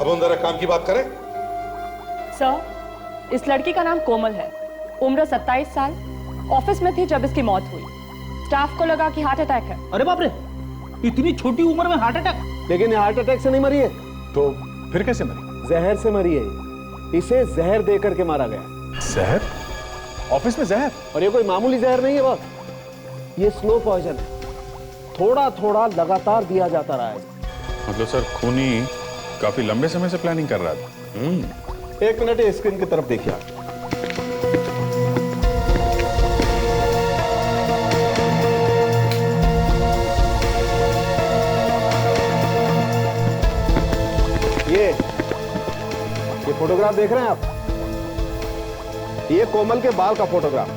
अब हम जरा काम की बात करें। सर, इस लड़की का नाम कोमल है, उम्र 27 साल, ऑफिस में थी जब इसकी मौत हुई। स्टाफ को लगा कि हार्ट अटैक है। अरे बाप रे, इतनी छोटी उम्र में हार्ट अटैक? लेकिन ये हार्ट अटैक से नहीं मरी है। तो फिर कैसे मरी? जहर से मरी है। इसे जहर दे करके मारा गया। जहर? ऑफिस में जहर? और ये कोई मामूली जहर नहीं है बॉस, ये स्लो पॉइजन है। थोड़ा थोड़ा लगातार दिया जाता रहा है। मतलब सर, खूनी काफी लंबे समय से प्लानिंग कर रहा था। एक मिनट, ये स्क्रीन की तरफ देखिए आप। ये फोटोग्राफ देख रहे हैं आप? ये कोमल के बाल का फोटोग्राफ,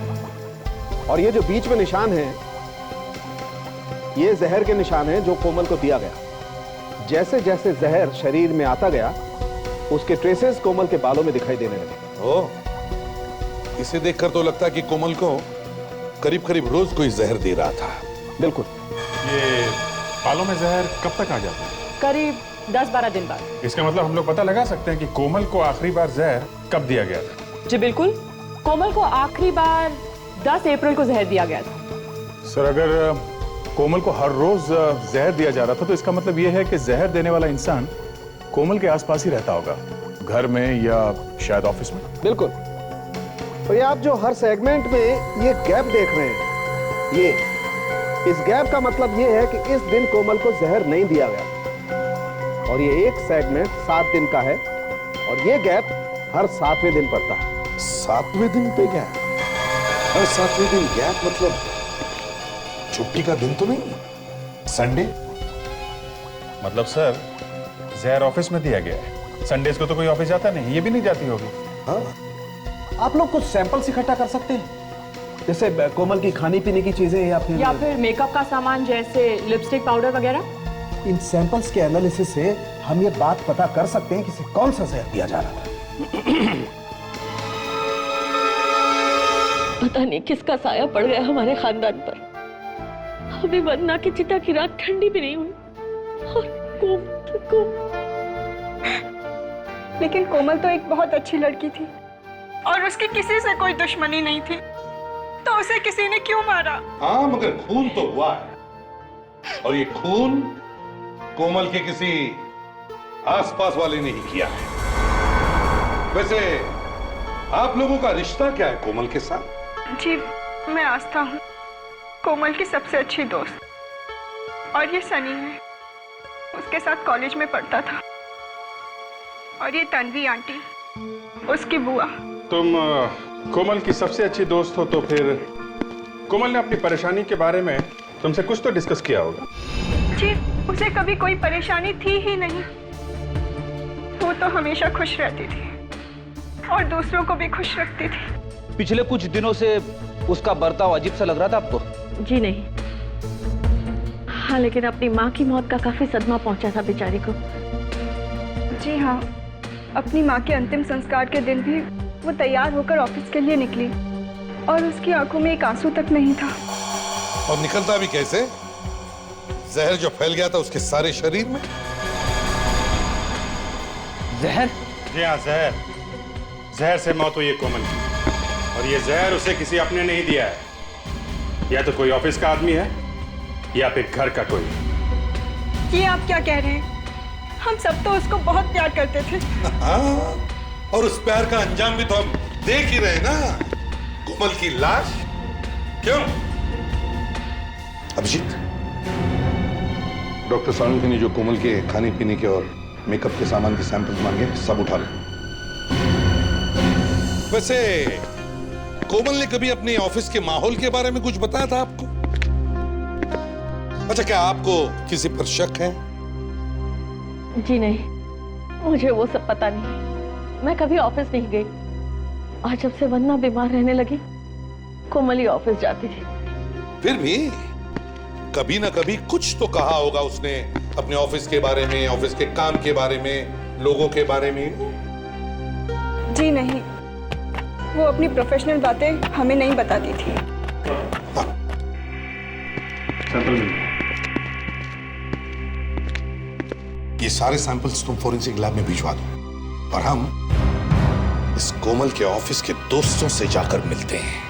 और ये जो बीच में निशान है, ये जहर के निशान है जो कोमल को दिया गया। जैसे जैसे जहर शरीर में आता गया, उसके ट्रेसेस कोमल के बालों में दिखाई देने लगे। ओह, इसे देखकर तो लगता है कि कोमल को करीब करीब रोज कोई जहर दे रहा था। बिल्कुल। ये बालों में जहर कब तक आ जाता है? करीब 10-12 दिन बाद। इसका मतलब हम लोग पता लगा सकते हैं कि कोमल को आखिरी बार जहर कब दिया गया था? जी बिल्कुल, कोमल को आखिरी बार 10 अप्रैल को जहर दिया गया था। सर, अगर कोमल को हर रोज जहर दिया जा रहा था तो इसका मतलब यह है कि जहर देने वाला इंसान कोमल के आसपास ही रहता होगा, घर में या शायद ऑफिस में। बिल्कुल। और ये आप जो हर सेगमेंट में ये गैप देख रहे हैं, ये इस गैप का मतलब ये है कि इस दिन कोमल को जहर नहीं दिया गया। और ये एक सेगमेंट 7 दिन का है, और ये गैप हर 7वें दिन पड़ता है। 7वें दिन पे गैप? हर 7वें दिन गैप मतलब छुट्टी का दिन तो नहीं? संडे? मतलब सर, जहर ऑफिस में दिया गया है, संडेज को तो कोई ऑफिस जाता नहीं, ये भी नहीं जाती होगी। हाँ? आप लोग कुछ सैंपल्स इकट्ठा कर सकते हैं, जैसे कोमल की खाने पीने की चीजें या फिर मेकअप का सामान, जैसे लिपस्टिक, पाउडर वगैरह। इन सैंपल्स के एनालिसिस से हम ये बात पता कर सकते हैं कि इसे कौन सा जहर दिया जा रहा था। पता नहीं किसका साया पड़ गया हमारे खानदान पर। अभी वंदना की चिता की रात ठंडी भी नहीं हुई, और लेकिन कोमल तो एक बहुत अच्छी लड़की थी, और उसकी किसी से कोई दुश्मनी नहीं थी, तो उसे किसी ने क्यों मारा? हाँ, मगर खून तो हुआ है, और ये खून कोमल के किसी आसपास वाले ने ही किया है। वैसे आप लोगों का रिश्ता क्या है कोमल के साथ? जी, मैं आस्था हूँ, कोमल की सबसे अच्छी दोस्त, और ये सनी है, उसके साथ कॉलेज में पढ़ता था, और ये तन्वी आंटी, उसकी बुआ। तुम कोमल की सबसे अच्छी दोस्त हो, तो फिर कोमल ने अपनी परेशानी के बारे में तुमसे कुछ तो डिस्कस किया होगा? जी, उसे कभी कोई परेशानी थी ही नहीं। वो तो हमेशा खुश रहती थी, और दूसरों को भी खुश रखती थी। पिछले कुछ दिनों से उसका बर्ताव अजीब सा लग रहा था आपको? जी नहीं, हाँ, लेकिन अपनी माँ की मौत का काफी सदमा पहुंचा था बेचारी को। जी हाँ, अपनी माँ के अंतिम संस्कार के दिन भी वो तैयार होकर ऑफिस के लिए निकली और उसकी आंखों में एक आंसू तक नहीं था। और निकलता भी कैसे? जहर जो फैल गया था उसके सारे शरीर में। जहर? जी हाँ, जहर। जहर से मौत हुई है कोमल की, और ये जहर उसे किसी अपने नहीं दिया है। या तो कोई ऑफिस का आदमी है या फिर घर का कोई। ये आप क्या कह रहे हैं? हम सब तो उसको बहुत प्यार करते थे। हाँ, और उस प्यार का अंजाम भी तो हम देख ही रहे ना, कोमल की लाश। क्यों अभिजीत, डॉक्टर सालुंखे ने जो कोमल के खाने पीने के और मेकअप के सामान के सैंपल मांगे, सब उठा लो। वैसे कोमल ने कभी अपने ऑफिस के माहौल के बारे में कुछ बताया था आपको? अच्छा, क्या आपको किसी पर शक है? जी नहीं, मुझे वो सब पता नहीं। मैं कभी ऑफिस नहीं गई, और जब से वंदना बीमार रहने लगी, कोमल ही ऑफिस जाती थी। फिर भी कभी ना कभी कुछ तो कहा होगा उसने अपने ऑफिस के बारे में, ऑफिस के काम के बारे में, लोगों के बारे में। जी नहीं, वो अपनी प्रोफेशनल बातें हमें नहीं बताती थी। ये सारे सैंपल्स तुम फोरेंसिक लैब में भिजवा दो, और हम इस कोमल के ऑफिस के दोस्तों से जाकर मिलते हैं।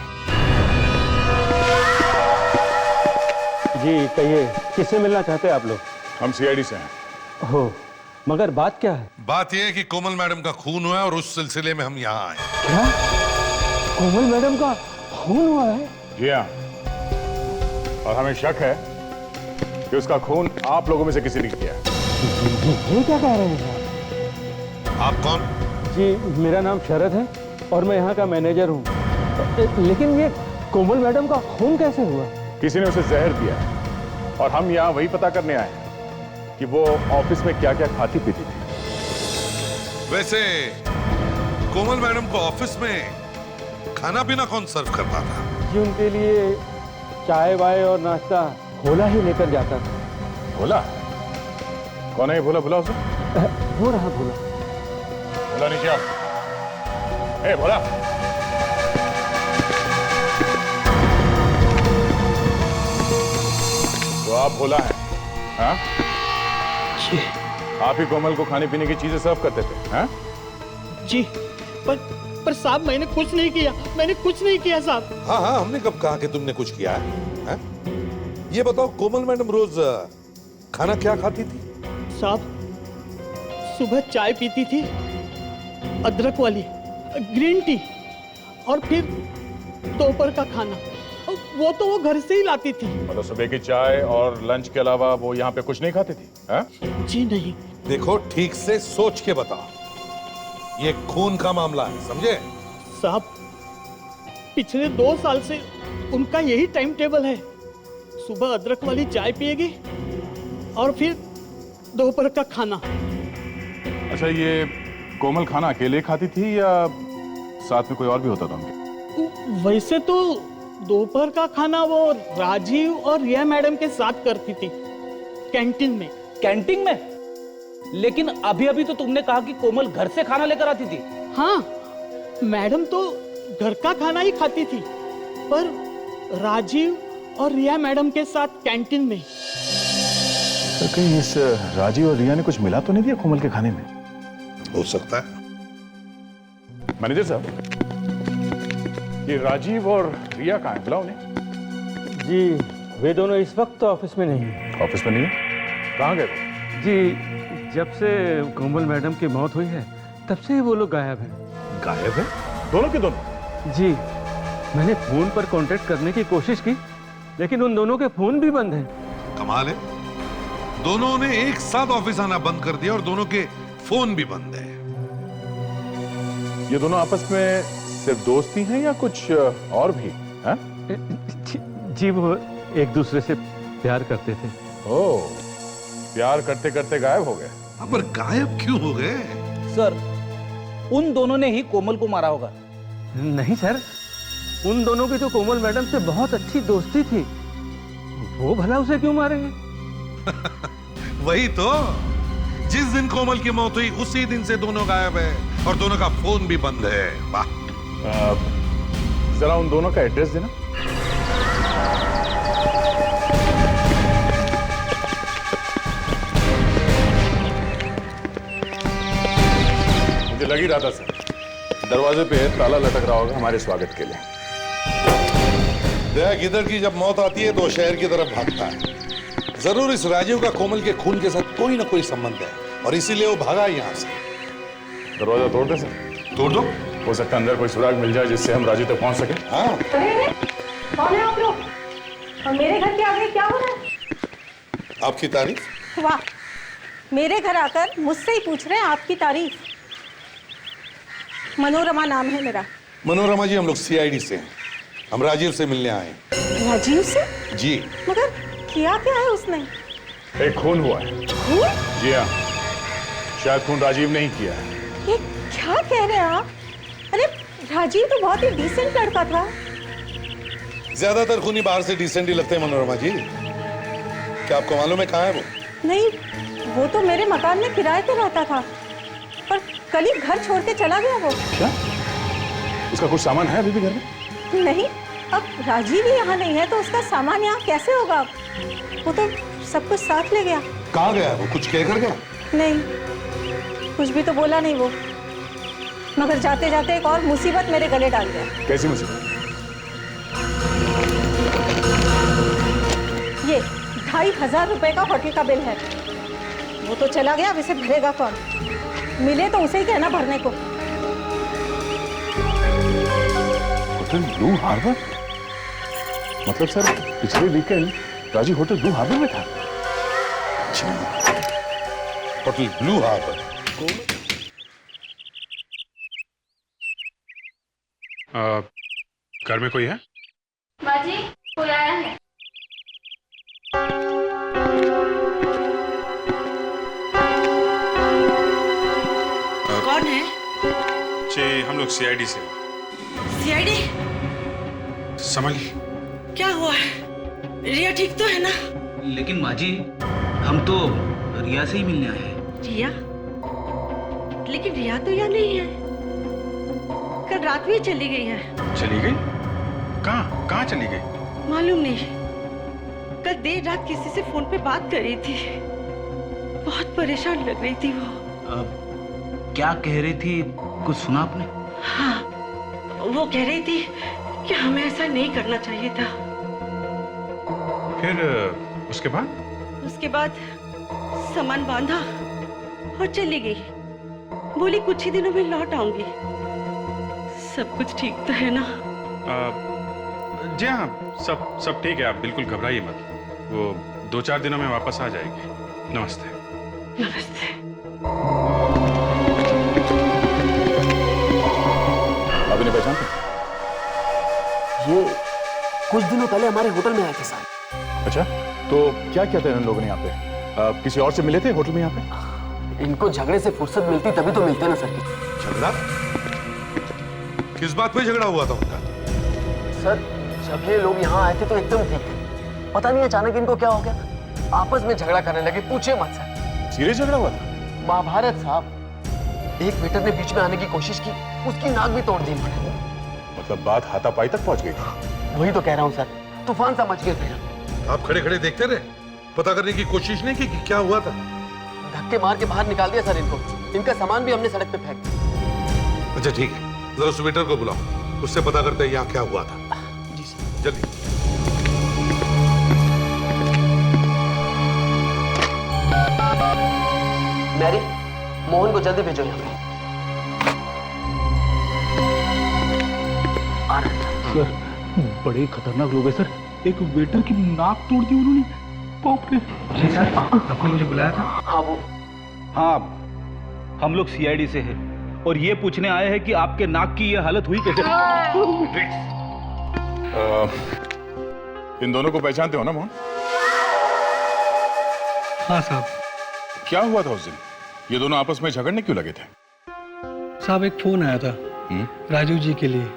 जी कहिए, किससे मिलना चाहते हैं आप लोग? हम सीआईडी से हैं। हो, मगर बात क्या है? बात यह है कि कोमल मैडम का खून हुआ है और उस सिलसिले में हम यहाँ आए। क्या? कोमल मैडम का खून हुआ है? जी हाँ, और हमें शक है कि उसका खून आप लोगों में से किसी ने किया है। ये क्या कह रहे हैं? आप कौन? जी मेरा नाम शरद है और मैं यहाँ का मैनेजर हूँ। लेकिन ये कोमल मैडम का खून कैसे हुआ? किसी ने उसे जहर दिया है, और हम यहाँ वही पता करने आए हैं कि वो ऑफिस में क्या क्या खाती पीती थी। वैसे कोमल मैडम को ऑफिस में खाना पीना कौन सर्व करता था? जी उनके लिए चाय वाय और नाश्ता भोला ही लेकर जाता था। भोला? कौन है ये भोला? भोला उसे? वो रहा भोला। भोला नीचे आओ। ए भोला, तो आप भोला हैं? हाँ? आप ही कोमल को खाने पीने की चीजें सर्व करते थे? हाँ? जी, पर साहब मैंने कुछ नहीं किया, मैंने कुछ नहीं किया साहब। हाँ हाँ, हमने कब कहा कि तुमने कुछ किया है? हाँ? ये बताओ, कोमल मैडम रोज खाना क्या खाती थी? साहब, सुबह चाय पीती थी, अदरक वाली, ग्रीन टी, और फिर दोपहर का खाना, वो तो वो घर से ही लाती थी। मतलब सुबह की चाय और लंच के अलावा वो यहाँ पे कुछ नहीं खाती थी? हाँ? जी नहीं। देखो, ठीक से सोच के बताओ, ये खून का मामला है, समझे? साहब, पिछले 2 साल से उनका यही टाइम टेबल है। सुबह अदरक वाली चाय पिएगी और फिर दोपहर का खाना। अच्छा, ये कोमल खाना अकेले खाती थी या साथ में कोई और भी होता था उनके? वैसे तो दोपहर का खाना वो राजीव और रिया मैडम के साथ करती थी, कैंटीन में। कैंटीन में? लेकिन अभी अभी तो तुमने कहा कि कोमल घर से खाना लेकर आती थी। हाँ, मैडम तो घर का खाना ही खाती थी, पर राजीव और रिया मैडम के साथ कैंटीन में। तो कहीं इस राजीव और रिया ने कुछ मिला तो नहीं दिया कोमल के खाने में? हो सकता है। मैनेजर साहब, ये राजीव और रिया कहाँ हैं? बुलाओ उन्हें। जी वे दोनों इस वक्त तो ऑफिस में नहीं है। ऑफिस में नहीं है? कहाँ गए? जी जब से कोमल मैडम की मौत हुई है तब से ही वो लोग गायब हैं। गायब है? दोनों के दोनों? जी मैंने फोन पर कांटेक्ट करने की कोशिश की, लेकिन उन दोनों के फोन भी बंद हैं। कमाल है, दोनों ने एक साथ ऑफिस आना बंद कर दिया और दोनों के फोन भी बंद है। ये दोनों आपस में सिर्फ दोस्ती हैं या कुछ और भी? हाँ? जी वो एक दूसरे से प्यार करते थे। ओह, प्यार करते करते गायब हो गए। पर गायब क्यों हो गए? सर, उन दोनों ने ही कोमल को मारा होगा। नहीं सर, उन दोनों की तो कोमल मैडम से बहुत अच्छी दोस्ती थी, वो भला उसे क्यों मारेंगे? वही तो, जिस दिन कोमल की मौत हुई उसी दिन से दोनों गायब है। और दोनों का फोन भी बंद है। वाह। जरा उन दोनों का एड्रेस देना। मुझे लग ही रहा था सर, दरवाजे पे ताला लटक रहा होगा हमारे स्वागत के लिए। देख, इधर की जब मौत आती है तो शहर की तरफ भागता है। जरूर इस राजीव का कोमल के खून के साथ कोई ना कोई संबंध है और इसीलिए वो भागा यहाँ से। दरवाजा तोड़ दे सर। तोड़ दो। हो सकता है अंदर कोई सुराग मिल जाए जिससे हम राजीव तक पहुंच सके। हाँ। कौन है आप लोग? और मेरे घर के आगे क्या हो रहा है? आपकी तारीफ। वाह, मेरे घर आकर मुझसे ही पूछ रहे हैं आपकी तारीफ। मनोरमा नाम है मेरा। मनोरमा जी, हम लोग सीआईडी से हैं। हम राजीव से मिलने आए हैं। राजीव से? जी। मगर किया क्या है उसने? एक खून हुआ है। खून? जी हाँ, शायद खून राजीव ने ही किया है। ये क्या कह रहे हैं आप? अरे राजीव तो बहुत ही डिसेंट लड़का था। ज्यादातर खूनी बाहर से डिसेंट ही लगते हैं मनोरमा जी। क्या आपको मालूम है कहाँ है वो? नहीं, वो तो मेरे मकान में किराए पे रहता था, पर कल ही घर छोड़ के चला गया वो। क्या? उसका कुछ सामान है अभी भी घर में? नहीं, अब राजीव ही यहाँ नहीं है तो उसका सामान यहाँ कैसे होगा? वो तो सब कुछ साथ ले गया। कहाँ गया वो? कुछ कह कर गया? नहीं, कुछ भी तो बोला नहीं वो, मगर जाते जाते एक और मुसीबत मेरे गले डाल गया। कैसी मुसीबत? ये 2500 रुपए का होटल का बिल है। वो तो चला गया, अब इसे भरेगा कौन? मिले तो उसे ही कहना भरने को। Hotel Blue Harbour? मतलब सर, पिछले weekend Rajiv Hotel Blue Harbour में था। Hotel Blue Harbour. घर में कोई है? बाजी, कोई आया है। कौन है? जी, हम लोग सीआईडी से। सीआईडी? संभालिए। क्या हुआ है? रिया ठीक तो है ना? लेकिन माँ जी, हम तो रिया से ही मिलने आए हैं। रिया? लेकिन रिया तो यहाँ नहीं है। कल रात में चली गई है। चली गई? कहाँ कहाँ चली गई? मालूम नहीं। कल देर रात किसी से फोन पे बात कर रही थी। बहुत परेशान लग रही थी वो। क्या कह रही थी, कुछ सुना आपने? हाँ, वो कह रही थी कि हमें ऐसा नहीं करना चाहिए था। फिर उसके बाद? उसके बाद सामान बांधा और चली गई। बोली कुछ ही दिनों में लौट आऊंगी। सब कुछ ठीक तो है ना? जी हाँ, सब ठीक है। आप बिल्कुल घबराइए मत। वो 2-4 दिनों में वापस आ जाएगी। नमस्ते। नमस्ते। आप इन्हें पहचानते? ये कुछ दिनों पहले हमारे होटल में आए थे साहब। अच्छा, तो क्या किया था इन लोगों ने यहाँ पे? किसी और से मिले थे होटल में यहाँ पे? इनको झगड़े से फुर्सत मिलती तभी तो मिलते ना सर की। झगड़ा? किस बात पे झगड़ा हुआ था उनका? सर, जब ये लोग यहाँ आए थे तो एकदम ठीक थे। पता नहीं अचानक इनको क्या हो गया, आपस में झगड़ा करने लगे। पूछे मत सर। सीरियस झगड़ा हुआ था? महाभारत साहब। एक वेटर ने बीच में आने की कोशिश की, उसकी नाक भी तोड़ दी इन्होंने। मतलब बात हाथापाई तक पहुंच गई थी? वही तो कह रहा हूँ सर, तूफान सा मच गया था। आप खड़े खड़े देखते रहे, पता करने की कोशिश नहीं की कि क्या हुआ था? धक्के मार के बाहर निकाल दिया सर इनको। इनका सामान भी हमने सड़क पे फेंक दिया। अच्छा ठीक है, जरा उस वेटर को बुलाओ, उससे पता करते हैं यहाँ क्या हुआ था। जी सर। जल्दी। मैरी, मोहन को जल्दी भेजो यहाँ पे। सर, बड़े खतरनाक लोग हैं सर। एक वेटर की नाक तोड़ दी उन्होंने। बाप रे। जी सर, आपने मुझे बुलाया था? हाँ वो। हाँ, हम लोग सीआईडी से हैं और ये पूछने आए हैं कि आपके नाक की ये हालत हुई कैसे? इन दोनों को पहचानते हो ना मोहन? हाँ साहब। क्या हुआ था उस दिन? ये दोनों आपस में झगड़ने क्यों लगे थे? साहब, एक फोन आया था राजू जी के लिए।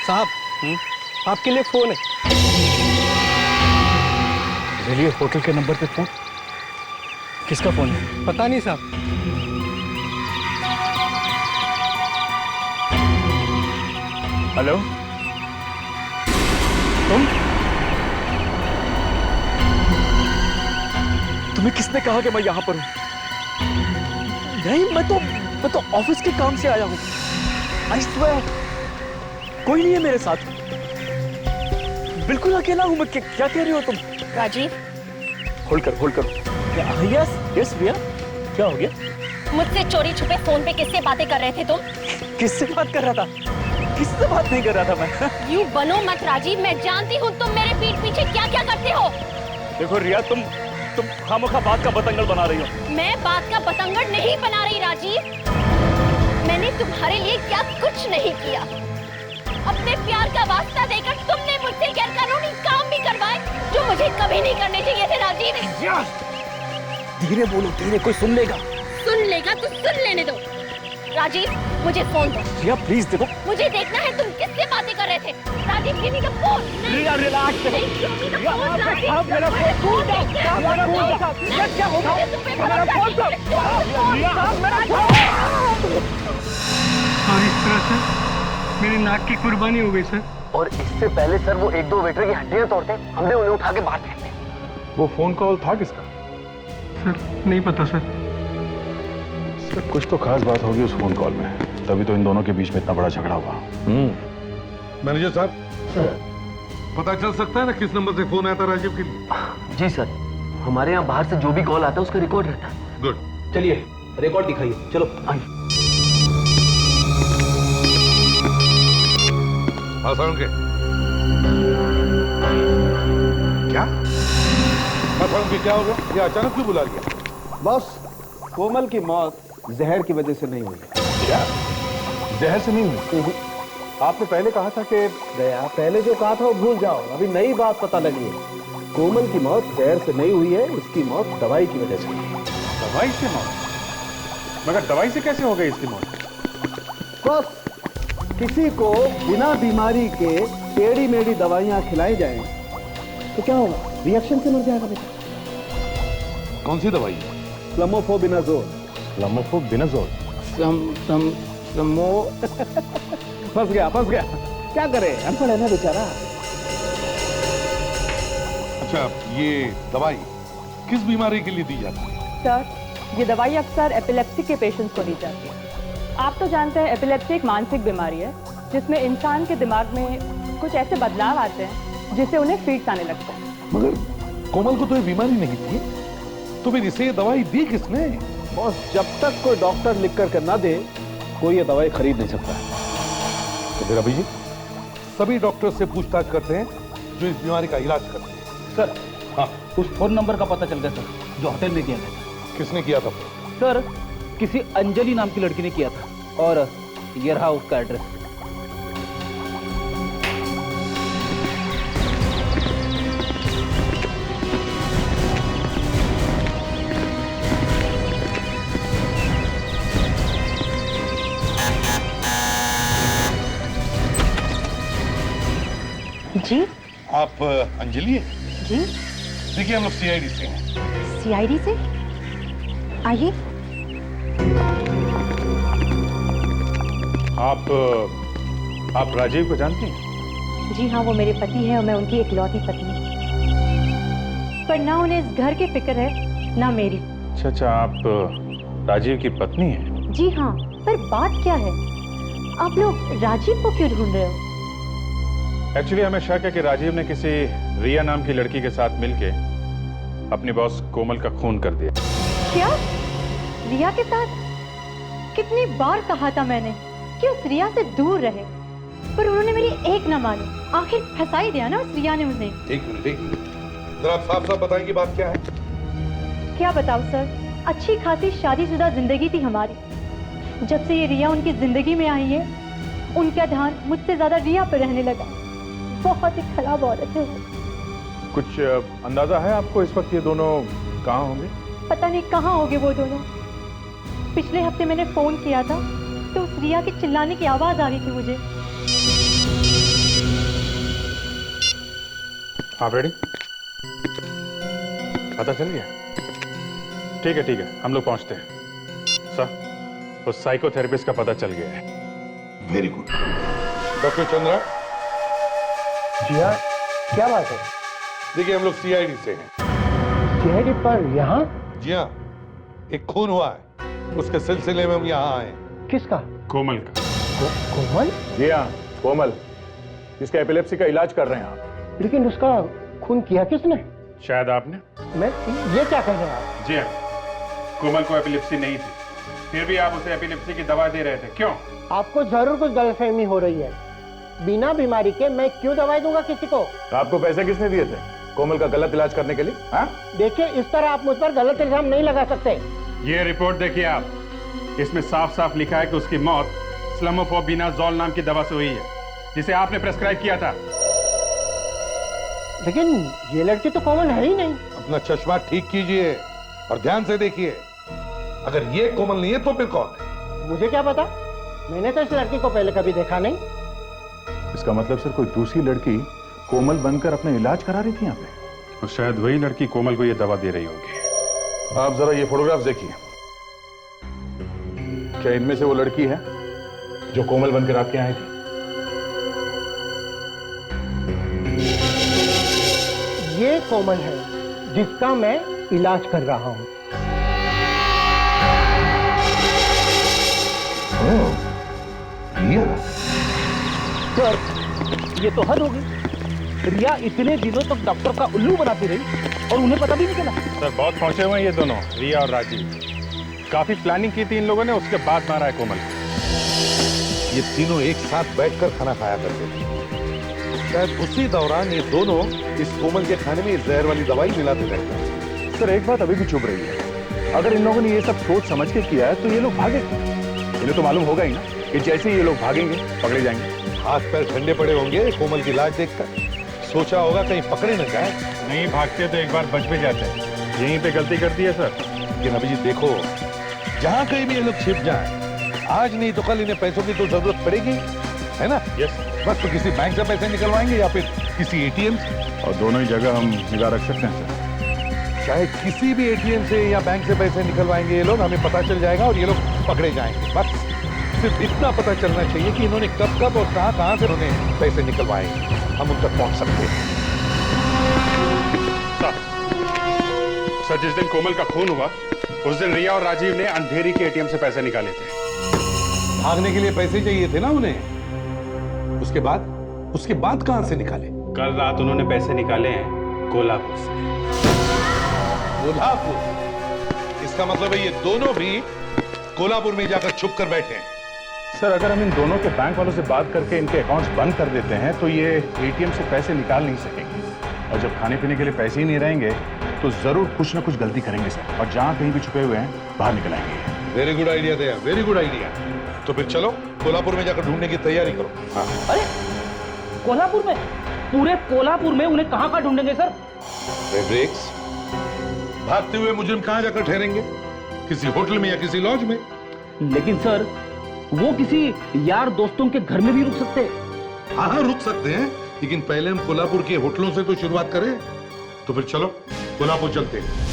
साहब, आपके लिए फोन है। लिए होटल के नंबर पे फोन। किसका फोन है? पता नहीं साहब। हेलो, तुम्हें किसने कहा कि मैं यहाँ पर हूँ? नहीं, मैं तो ऑफिस के काम से आया हूँ। आई स्वेयर, कोई नहीं है मेरे साथ। बिल्कुल अकेला हूँ मैं। क्या कह रही हो तुम? राजीव, होल्ड करो। यस रिया, क्या हो गया? मुझसे चोरी छुपे फोन पे किससे बातें कर रहे थे तुम? किससे बात कर रहा था? किससे बात नहीं कर रहा था मैं। यूं बनो मत राजीव, मैं जानती हूँ तुम मेरे पीठ पीछे क्या क्या करते हो। देखो रिया, तुम खामोखा बात का बतंगड़ बना रही हो। मैं बात का बतंगड़ नहीं बना रही राजीव। मैंने तुम्हारे लिए क्या कुछ नहीं किया। अपने प्यार का वास्ता देकर तुमने मुझसे गैरकानूनी काम भी करवाए जो मुझे कभी नहीं करने चाहिए थे राजीव। धीरे बोलो, धीरे, कोई सुन लेगा। सुन लेगा तो सुन लेने दो। राजीव, मुझे फोन दो। रिया प्लीज देखो, मुझे देखना है तुम किससे बातें कर रहे थे। Rajeev, give me the phone. Riya relax. Riya, आप मेरा फोन दो। क्या हो गया? मेरा फोन दो। रिया, मेरा फोन। और इस तरह से मेरी नाक की कुर्बानी हो गई सर। और इससे पहले सर वो एक दो वेटर की हड्डियां तोड़ते, हमने उन्हें उठा के बाहर फेंक दिया। वो फोन कॉल था किसका? सर नहीं पता सर। सर कुछ तो खास बात होगी उस फोन कॉल में, तभी तो इन दोनों के बीच में इतना बड़ा झगड़ा हुआ। मैनेजर साहब, पता चल सकता है ना किस नंबर से फोन आया था राजीव के लिए? जी सर, हमारे यहाँ बाहर से जो भी कॉल आता है उसका रिकॉर्ड रहता है। गुड। चलिए रिकॉर्ड दिखाइए। चलो आइए। आसान के क्या? आसान के क्या हो गया? ये अचानक क्यों बुला लिया? बॉस, कोमल की मौत जहर की वजह से नहीं हुई। क्या? जहर से नहीं हुई? आपने पहले कहा था कि दया, पहले जो कहा था वो भूल जाओ, अभी नई बात पता लगी है। कोमल की मौत जहर से नहीं हुई है, उसकी मौत दवाई की वजह से। दवाई से मौत? मगर दवाई से कैसे हो गई इसकी मौत? बस किसी को बिना बीमारी के टेढ़ी मेढ़ी दवाइयां खिलाई जाएं तो क्या होगा? रिएक्शन से मर जाएगा बेटा। कौन सी दवाई है? स्लमोफोबिनाजोल। स्लमोफोबिनाजोल? फंस गया। क्या करे, अनपढ़ है ना बेचारा। अच्छा, ये दवाई किस बीमारी के लिए दी जाती है? सर, ये दवाई अक्सर एपिलेप्सी के पेशेंट्स को दी जाती है। आप तो जानते हैं एपिलेप्सी एक मानसिक बीमारी है जिसमें इंसान के दिमाग में कुछ ऐसे बदलाव आते हैं जिससे उन्हें फीट्स आने लगते हैं। मगर कोमल को तो ये बीमारी नहीं थी, तो फिर इसे ये दवाई दी किसने? बॉस, जब तक कोई डॉक्टर लिख कर ना दे कोई ये दवाई खरीद नहीं सकता। तो फिर अभी जी सभी डॉक्टर से पूछताछ करते हैं जो इस बीमारी का इलाज करते हैं। सर, हाँ, उस फोन नंबर का पता चल गया सर, जो होटल में किया था। किसने किया था? सर, किसी अंजलि नाम की लड़की ने किया था, और ये रहा उसका एड्रेस। जी? आप अंजलि हैं? जी? देखिए, हम लोग सीआईडी से हैं। सीआईडी से? आइए। आप राजीव को जानती हैं? जी हाँ, वो मेरे पति हैं और मैं उनकी इकलौती पत्नी। पर ना उन्हें इस घर की फिक्र है ना मेरी। अच्छा, आप राजीव की पत्नी हैं? जी हाँ, पर बात क्या है? आप लोग राजीव को क्यों ढूंढ रहे हो? एक्चुअली हमें शक है कि राजीव ने किसी रिया नाम की लड़की के साथ मिलके अपनी बॉस कोमल का खून कर दिया। क्या? रिया के साथ? कितनी बार कहा था मैंने कि उस रिया से दूर रहे, पर उन्होंने मेरी एक न मानी। आखिर फंसा ही दिया ना उस रिया ने उन्हें। एक मिनट, जरा आप साफ साफ बताएं कि बात क्या है? क्या बताओ सर, अच्छी खासी शादीशुदा जिंदगी थी हमारी। जब से ये रिया उनकी जिंदगी में आई है, उनका ध्यान मुझसे ज्यादा रिया पर रहने लगा। बहुत ही खराब औरत है वो। कुछ अंदाजा है आपको इस वक्त ये दोनों कहाँ होंगे? पता नहीं कहाँ होंगे वो दोनों। पिछले हफ्ते मैंने फोन किया था तो उस रिया के चिल्लाने की आवाज आ रही थी मुझे। आप रेडी? पता चल गया? ठीक है, हम लोग पहुंचते हैं। सर, उस साइकोथेरेपिस्ट का पता चल गया है। Very good. डॉक्टर चंद्रा। जी हाँ, क्या बात है? देखिए, हम लोग सीआईडी से हैं। सीआईडी पर यहाँ? जी हाँ, एक खून हुआ है, उसके सिलसिले में हम यहाँ आए। किसका? कोमल का। कोमल? जी हाँ, कोमल, जिसका एपिलेप्सी का इलाज कर रहे हैं आप। लेकिन उसका खून किया किसने? शायद आपने। मैं? ये क्या कह रहे हैं आप? जी हाँ, कोमल को एपिलेप्सी नहीं थी, फिर भी आप उसे एपिलेप्सी की दवा दे रहे थे, क्यों? आपको जरूर कुछ गलतफहमी हो रही है। बिना बीमारी के मैं क्यों दवाई दूंगा किसी को? आपको पैसे किसने दिए थे कोमल का गलत इलाज करने के लिए? हाँ? देखिए, इस तरह आप मुझ पर गलत इल्जाम नहीं लगा सकते। ये रिपोर्ट देखिए आप, इसमें साफ साफ लिखा है कि उसकी मौत स्लमोफोबिनाजोल नाम की दवा से हुई है, जिसे आपने प्रेस्क्राइब किया था। लेकिन ये लड़की तो कोमल है ही नहीं। अपना चश्मा ठीक कीजिए और ध्यान से देखिए। अगर ये कोमल नहीं है तो फिर कौन है? मुझे क्या पता, मैंने तो इस लड़की को पहले कभी देखा नहीं। इसका मतलब सर, कोई दूसरी लड़की कोमल बनकर अपने इलाज करा रही थी यहाँ पे, और शायद वही लड़की कोमल को ये दवा दे रही होगी। आप जरा ये फोटोग्राफ देखिए। क्या इनमें से वो लड़की है जो कोमल बनकर आपके आई थी? ये कोमल है जिसका मैं इलाज कर रहा हूँ। सर, ये तो हद होगी। रिया इतने दिनों तक डॉक्टर का उल्लू बनाती रही और उन्हें पता भी नहीं चला। सर, बहुत पहुंचे हुए हैं ये दोनों, रिया और राजीव। काफी प्लानिंग की थी इन लोगों ने, उसके बाद मारा है कोमल। ये तीनों एक साथ बैठकर खाना खाया करते थे। शायद उसी दौरान ये दोनों इस कोमल के खाने में जहर वाली दवाई मिलाते रहते। सर, एक बात अभी भी चुभ रही है, अगर इन लोगों ने ये सब सोच समझ के किया है तो ये लोग भागे। इन्हें तो मालूम होगा ही ना कि जैसे ही ये लोग भागेंगे पकड़े जाएंगे। हाथ पैर ठंडे पड़े होंगे कोमल की लाश देखकर। सोचा होगा कहीं पकड़े न जाए। नहीं भागते तो एक बार बच भी जाते हैं। यहीं पे गलती करती है सर। लेकिन अभिजीत देखो, जहां कहीं भी ये लोग छिप जाएं, आज नहीं तो कल इन्हें पैसों की तो जरूरत पड़ेगी, है ना? यस। बस तो किसी बैंक से पैसे निकलवाएंगे या फिर किसी एटीएम से। और दोनों ही जगह हम निगाह रख सकते हैं सर। चाहे किसी भी एटीएम से या बैंक से पैसे निकलवाएंगे ये लोग, हमें पता चल जाएगा और ये लोग पकड़े जाएंगे। बस सिर्फ इतना पता चलना चाहिए कि इन्होंने कब कब और कहां से उन्हें पैसे निकलवाए, हम उन तक पहुंच सकते हैं। सर, जिस दिन कोमल का खून हुआ उस दिन रिया और राजीव ने अंधेरी के एटीएम से पैसे निकाले थे। भागने के लिए पैसे चाहिए थे ना उन्हें। उसके बाद कहां से निकाले? कल रात उन्होंने पैसे निकाले हैं कोल्हापुर से। कोल्हापुर? इसका मतलब है ये दोनों भी कोल्हापुर में जाकर छुप कर बैठे हैं। सर, अगर हम इन दोनों के बैंक वालों से बात करके इनके अकाउंट्स बंद कर देते हैं तो ये एटीएम से पैसे निकाल नहीं सकेंगे, और जब खाने पीने के लिए पैसे ही नहीं रहेंगे तो जरूर कुछ ना कुछ गलती करेंगे सर, और जहां कहीं भी छुपे हुए हैं बाहर निकल आएंगे। वेरी गुड आइडिया दिया, वेरी गुड आइडिया। तो फिर चलो कोल्हापुर में जाकर ढूंढने की तैयारी करो। हाँ। अरे कोल्हापुर में? पूरे कोल्हापुर में उन्हें कहाँ ढूंढेंगे सर? फेड्रिक्स, भागते हुए मुजरिम कहां जाकर ठहरेंगे? किसी होटल में या किसी लॉज में। लेकिन सर, वो किसी यार दोस्तों के घर में भी रुक सकते हैं। हाँ, रुक सकते हैं, लेकिन पहले हम कोल्हापुर के होटलों से तो शुरुआत करें। तो फिर चलो कोल्हापुर चलते हैं।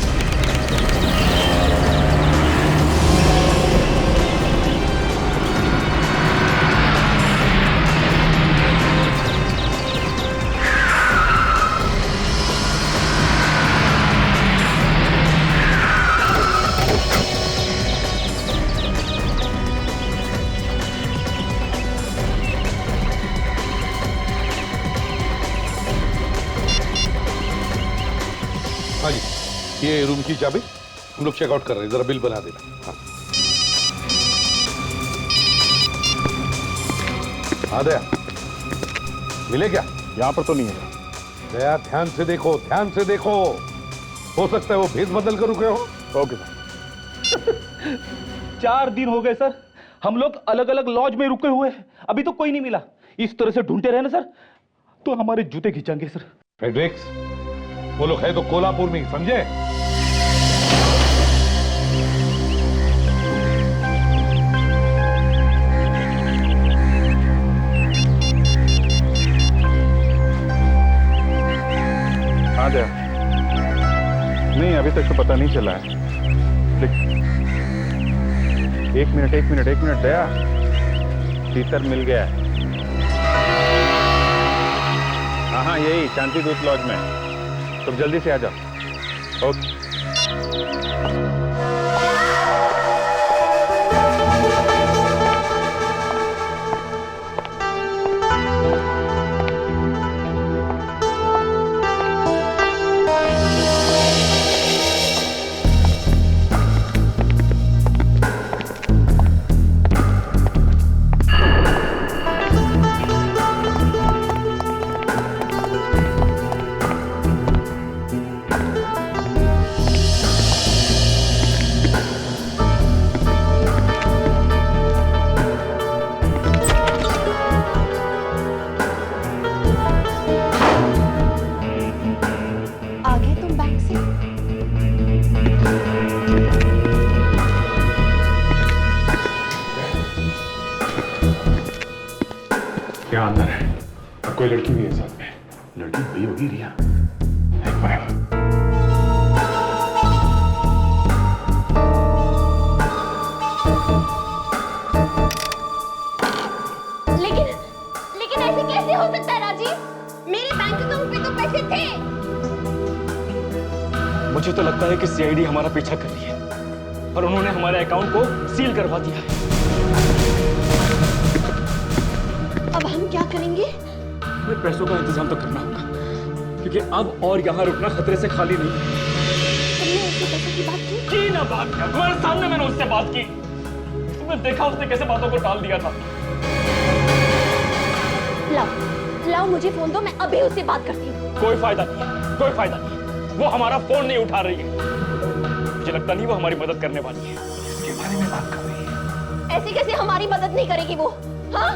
हाँ जी, ये रूम की चाबी। हम लोग चेकआउट कर रहे हैं, जरा बिल बना देना। हाँ दया, मिले क्या? यहाँ पर तो नहीं है। दया, ध्यान से देखो, ध्यान से देखो। हो सकता है वो भेद बदल कर रुके हो। Okay sir. 4 दिन हो गए सर, हम लोग अलग अलग लॉज में रुके हुए हैं, अभी तो कोई नहीं मिला। इस तरह से ढूंढते रहे ना सर तो हमारे जूते खींचेंगे सर। फेड्रिक्स, वो लोग है तो कोल्हापुर में ही, समझे? हाँ दया, नहीं से पता नहीं चला है, लेकिन एक मिनट दया, तीतर मिल गया है। हाँ, यही शांति दूत लॉज में। तुम जल्दी से आ जाओ। ओके। क्या अंदर है? और कोई लड़की भी है साथ में? लड़की वही होगी रिया। एक मिनट। लेकिन ऐसे कैसे हो सकता है राजीव? मेरे बैंक अकाउंट पे तो पैसे थे। मुझे तो लगता है कि सीआईडी हमारा पीछा कर रही है और उन्होंने हमारे अकाउंट को सील करवा दिया है। अब हम क्या करेंगे? हमें पैसों का इंतजाम तो करना होगा, क्योंकि अब और यहाँ रुकना खतरे से खाली नहीं है। तुमने उससे पैसे की बात की? जी ना बात किया, तुम्हारे सामने मैंने उससे बात की। तुमने देखा उसने कैसे बातों को टाल दिया था। लाओ मुझे फोन दो, मैं अभी उससे बात करती हूँ। कोई फायदा नहीं, कोई फायदा नहीं। वो हमारा फोन नहीं उठा रही है। मुझे लगता नहीं वो हमारी मदद करने वाली है। इसके बारे में बात कर रही है। ऐसे कैसे हमारी मदद नहीं करेगी वो? हाँ?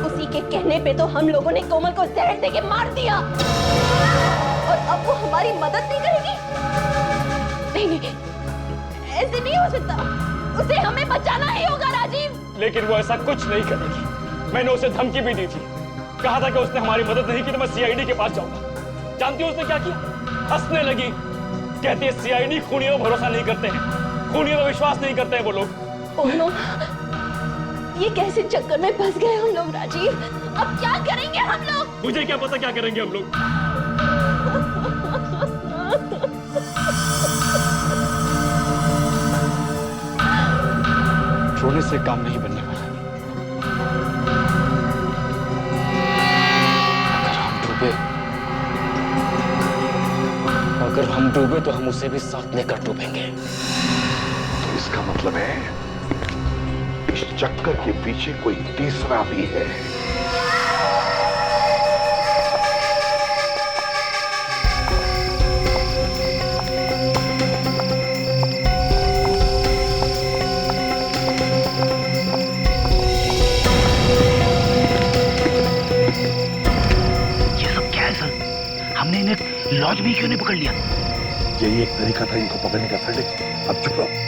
उसी के कहने पे तो हम लोगों ने कोमल को जहर देके मार दिया, और अब वो हमारी मदद नहीं करेगी? नहीं, ऐसे नहीं हो सकता। उसे हमें बचाना ही होगा राजीव। लेकिन वो ऐसा कुछ नहीं करेगी। मैंने उसे धमकी भी दी थी, कहा था कि उसने हमारी मदद नहीं की तो मैं सीआईडी के पास जाऊंगा। जानती हो उसने क्या किया? हंसने लगी, कहती है सीआईडी खूनियों पर भरोसा नहीं करते हैं, खूनियों पर विश्वास नहीं करते हैं वो लोग। ओह नो, ये कैसे चक्कर में फंस गए हम लोग राजीव? अब क्या करेंगे हम लोग? मुझे क्या पता क्या करेंगे हम लोग। रोने से काम नहीं बनने वाला। अगर हम डूबे तो हम उसे भी साथ लेकर डूबेंगे। तो इसका मतलब है इस चक्कर के पीछे कोई तीसरा भी है। ये सब क्या है सर? हमने इन्हें लॉज में क्यों नहीं पकड़ लिया? यही एक तरीका था इनको पकड़ने का। फ्रेड, अब चुप रहो।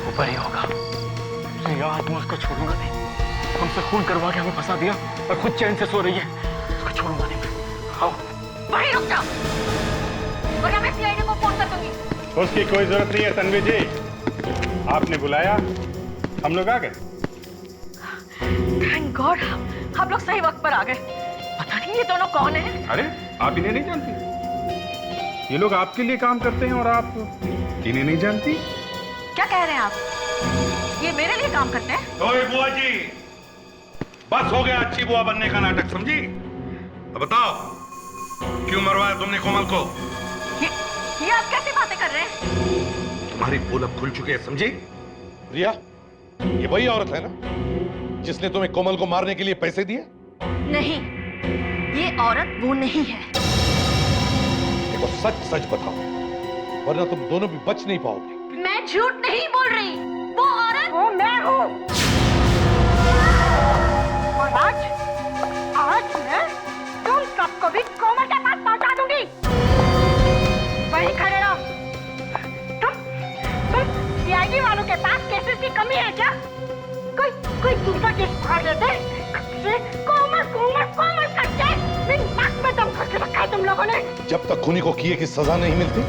ऊपर ही होगा। रिया, आज मैं उसको छोड़ूंगा नहीं। हमसे खून करवा के हमें फंसा दिया और खुद चैन से सो रही है। उसको छोड़ूंगा नहीं मैं। आओ। वहीं रुक जाओ, वरना मैं सीआईडी को फोन कर दूंगी। उसकी कोई जरूरत नहीं है तन्वी जी, आपने बुलाया, हम लोग आ गए। थैंक गॉड, हम लोग सही वक्त पर आ गए। पता नहीं ये दोनों कौन है? अरे आप इन्हें नहीं जानती? ये लोग आपके लिए काम करते हैं और आप इन्हें नहीं जानती? क्या कह रहे हैं आप? ये मेरे लिए काम करते हैं? ओए बुआ जी, बस हो गया अच्छी बुआ बनने का नाटक, समझी? अब बताओ, क्यों मरवाया तुमने कोमल को? ये आप कैसी बातें कर रहे हैं? तुम्हारी पोल अब खुल चुकी है, समझी? रिया, ये वही औरत है ना जिसने तुम्हें कोमल को मारने के लिए पैसे दिए? नहीं, ये औरत वो नहीं है। देखो, सच सच बताओ, वरना तुम दोनों भी बच नहीं पाओगे। मैं झूठ नहीं बोल रही, वो औरत वो मैं हूँ। और आज मैं तुम सबको भी कोमल के पास पहुंचा दूंगी। वहीं खड़े रहो। तुम सीआईडी वालों के पास केसेस की कमी है क्या? कोई दूसरा केस फाड़ लेते। कोमल कोमल कोमल करके नाक में दम करके रखा है तुम लोगों ने। जब तक खूनी को किए की सजा नहीं मिलती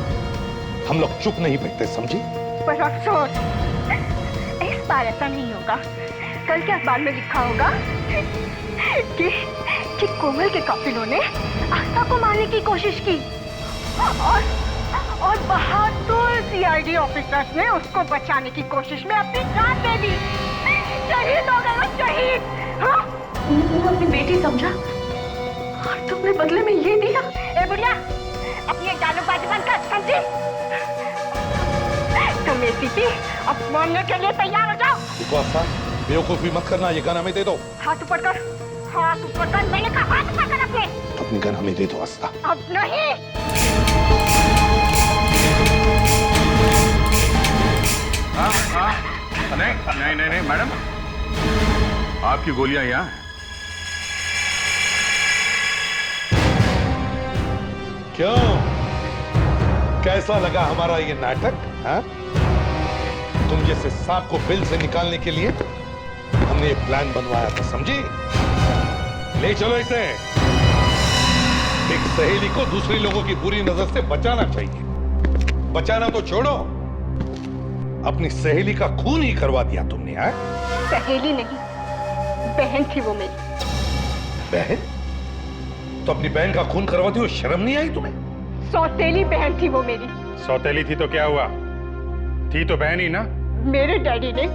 हम लोग चुप नहीं बैठते, समझी? पर अफसोस इस बार ऐसा नहीं होगा। कल के अखबार में लिखा होगा कि कोमल के काफिलों ने आस्था को मारने की कोशिश की और बहादुर सीआईडी ऑफिसर्स ने उसको बचाने की कोशिश में अपनी जान दे दी। शहीद हो गए, शहीद। हाँ? तुमने अपनी बेटी समझा और तुमने बदले में ये दिया। ए बुढ़िया, अपनी जालूबाजी बंद कर, समझी? तुम एसीपी अब मारने के लिए तैयार हो जाओ। देखो आस्था, बेवकूफी मत करना, ये गन हमें दे दो। हाथ ऊपर कर, हाथ ऊपर कर। मैंने कहा हाथ ऊपर कर अपने। अपनी गन हमें दे दो आस्था। अब नहीं। नहीं मैडम, आपकी गोलियां यहाँ हैं। क्यों, कैसा लगा हमारा ये नाटक? हाँ? तुम जैसे सांप को बिल से निकालने के लिए हमने एक प्लान बनवाया था, समझी? ले चलो इसे। एक सहेली को दूसरे लोगों की बुरी नजर से बचाना चाहिए। बचाना तो छोड़ो, अपनी सहेली का खून ही करवा दिया तुमने। है? सहेली नहीं, बहन थी वो मेरी। बहन? तो अपनी बहन का खून करवाती हो शर्म नहीं आई तुम्हें? सौतेली बहन थी वो मेरी। सौतेली थी तो क्या हुआ? थी तो बहन ही ना। मेरे डैडी ने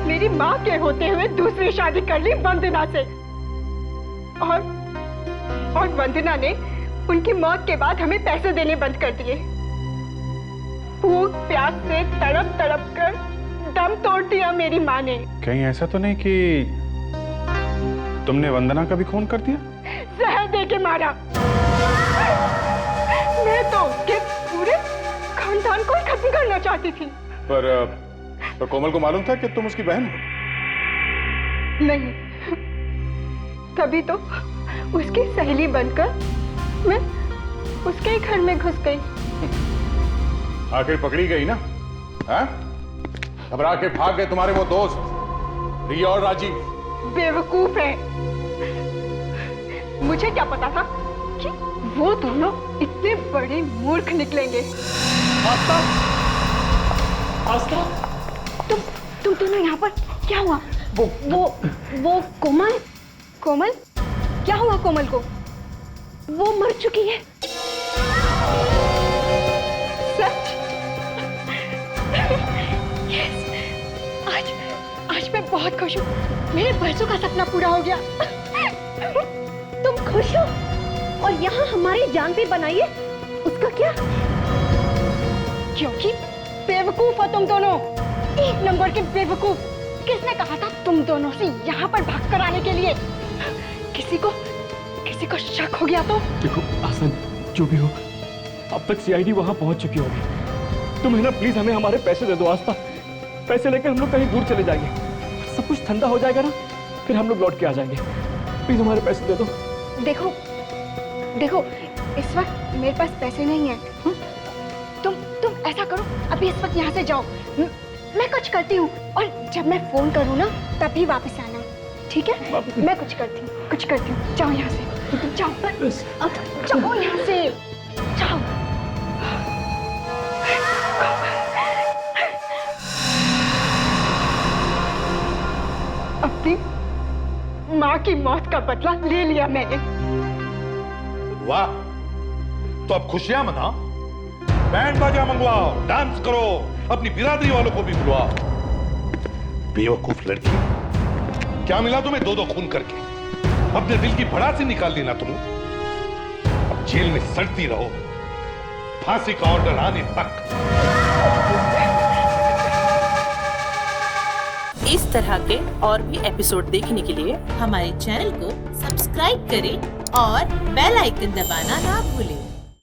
मेरी माँ के होते हुए दूसरी शादी कर ली वंदना से, और वंदना ने उनकी मौत के बाद हमें पैसे देने बंद कर दिए। भूख प्यास से तड़प तड़प कर दम तोड़ दिया मेरी माँ ने। कहीं ऐसा तो नहीं कि तुमने वंदना का भी खून कर दिया? जहर दे के मारा। मैं तो उसके पूरे खानदान को ही खत्म करना चाहती थी। पर कोमल को मालूम था कि तुम उसकी बहन हो? नहीं, तभी तो उसकी सहेली बनकर मैं उसके ही घर में घुस गई। आखिर पकड़ी गई ना? घबरा के भाग गए तुम्हारे वो दोस्त रिया और राजीव। बेवकूफ है। मुझे क्या पता था कि वो दोनों इतने बड़े मूर्ख निकलेंगे। आस्था, आस्था, तुम दोनों यहाँ पर क्या हुआ? वो कोमल क्या हुआ? कोमल को वो मर चुकी है। सच? आज मैं बहुत खुश हूँ। मेरे बरसों का सपना पूरा हो गया। तुम खुश हो और यहाँ हमारी जान पे बनाइए, उसका क्या? क्योंकि बेवकूफ हो तुम दोनों, एक नंबर के बेवकूफ। किसने कहा था तुम दोनों से यहाँ पर भाग कर आने के लिए? किसी को शक हो गया तो? देखो आसन, जो भी हो, अब तक सीआईडी वहां पहुंच चुकी होगी। तुम है ना, प्लीज हमें हमारे पैसे दे दो आस्था। पैसे लेकर हम लोग कहीं दूर चले जाएंगे, सब कुछ ठंडा हो जाएगा ना, फिर हम लोग लौट के आ जाएंगे। प्लीज हमारे पैसे दे दो। देखो इस वक्त मेरे पास पैसे नहीं है। तुम ऐसा करो, अभी इस वक्त यहाँ से जाओ। मैं कुछ करती हूँ और जब मैं फोन करूँ ना तभी वापस आना, ठीक है? मैं कुछ करती हूँ। जाओ यहाँ से, जाओ यहाँ से, जाओ। अपनी माँ की मौत का बदला ले लिया मैंने। वाह, तो अब खुशियां मनाओ, बैंड बाजा मंगवाओ, डांस करो, अपनी बिरादरी वालों को भी बुलाओ। बेवकूफ लड़की, क्या मिला तुम्हें दो खून करके? अपने दिल की भड़ासी निकाल ली ना तुम। अब जेल में सड़ती रहो, फांसी का ऑर्डर आने तक। इस तरह के और भी एपिसोड देखने के लिए हमारे चैनल को सब्सक्राइब करें और बेल आइकन दबाना ना भूलें।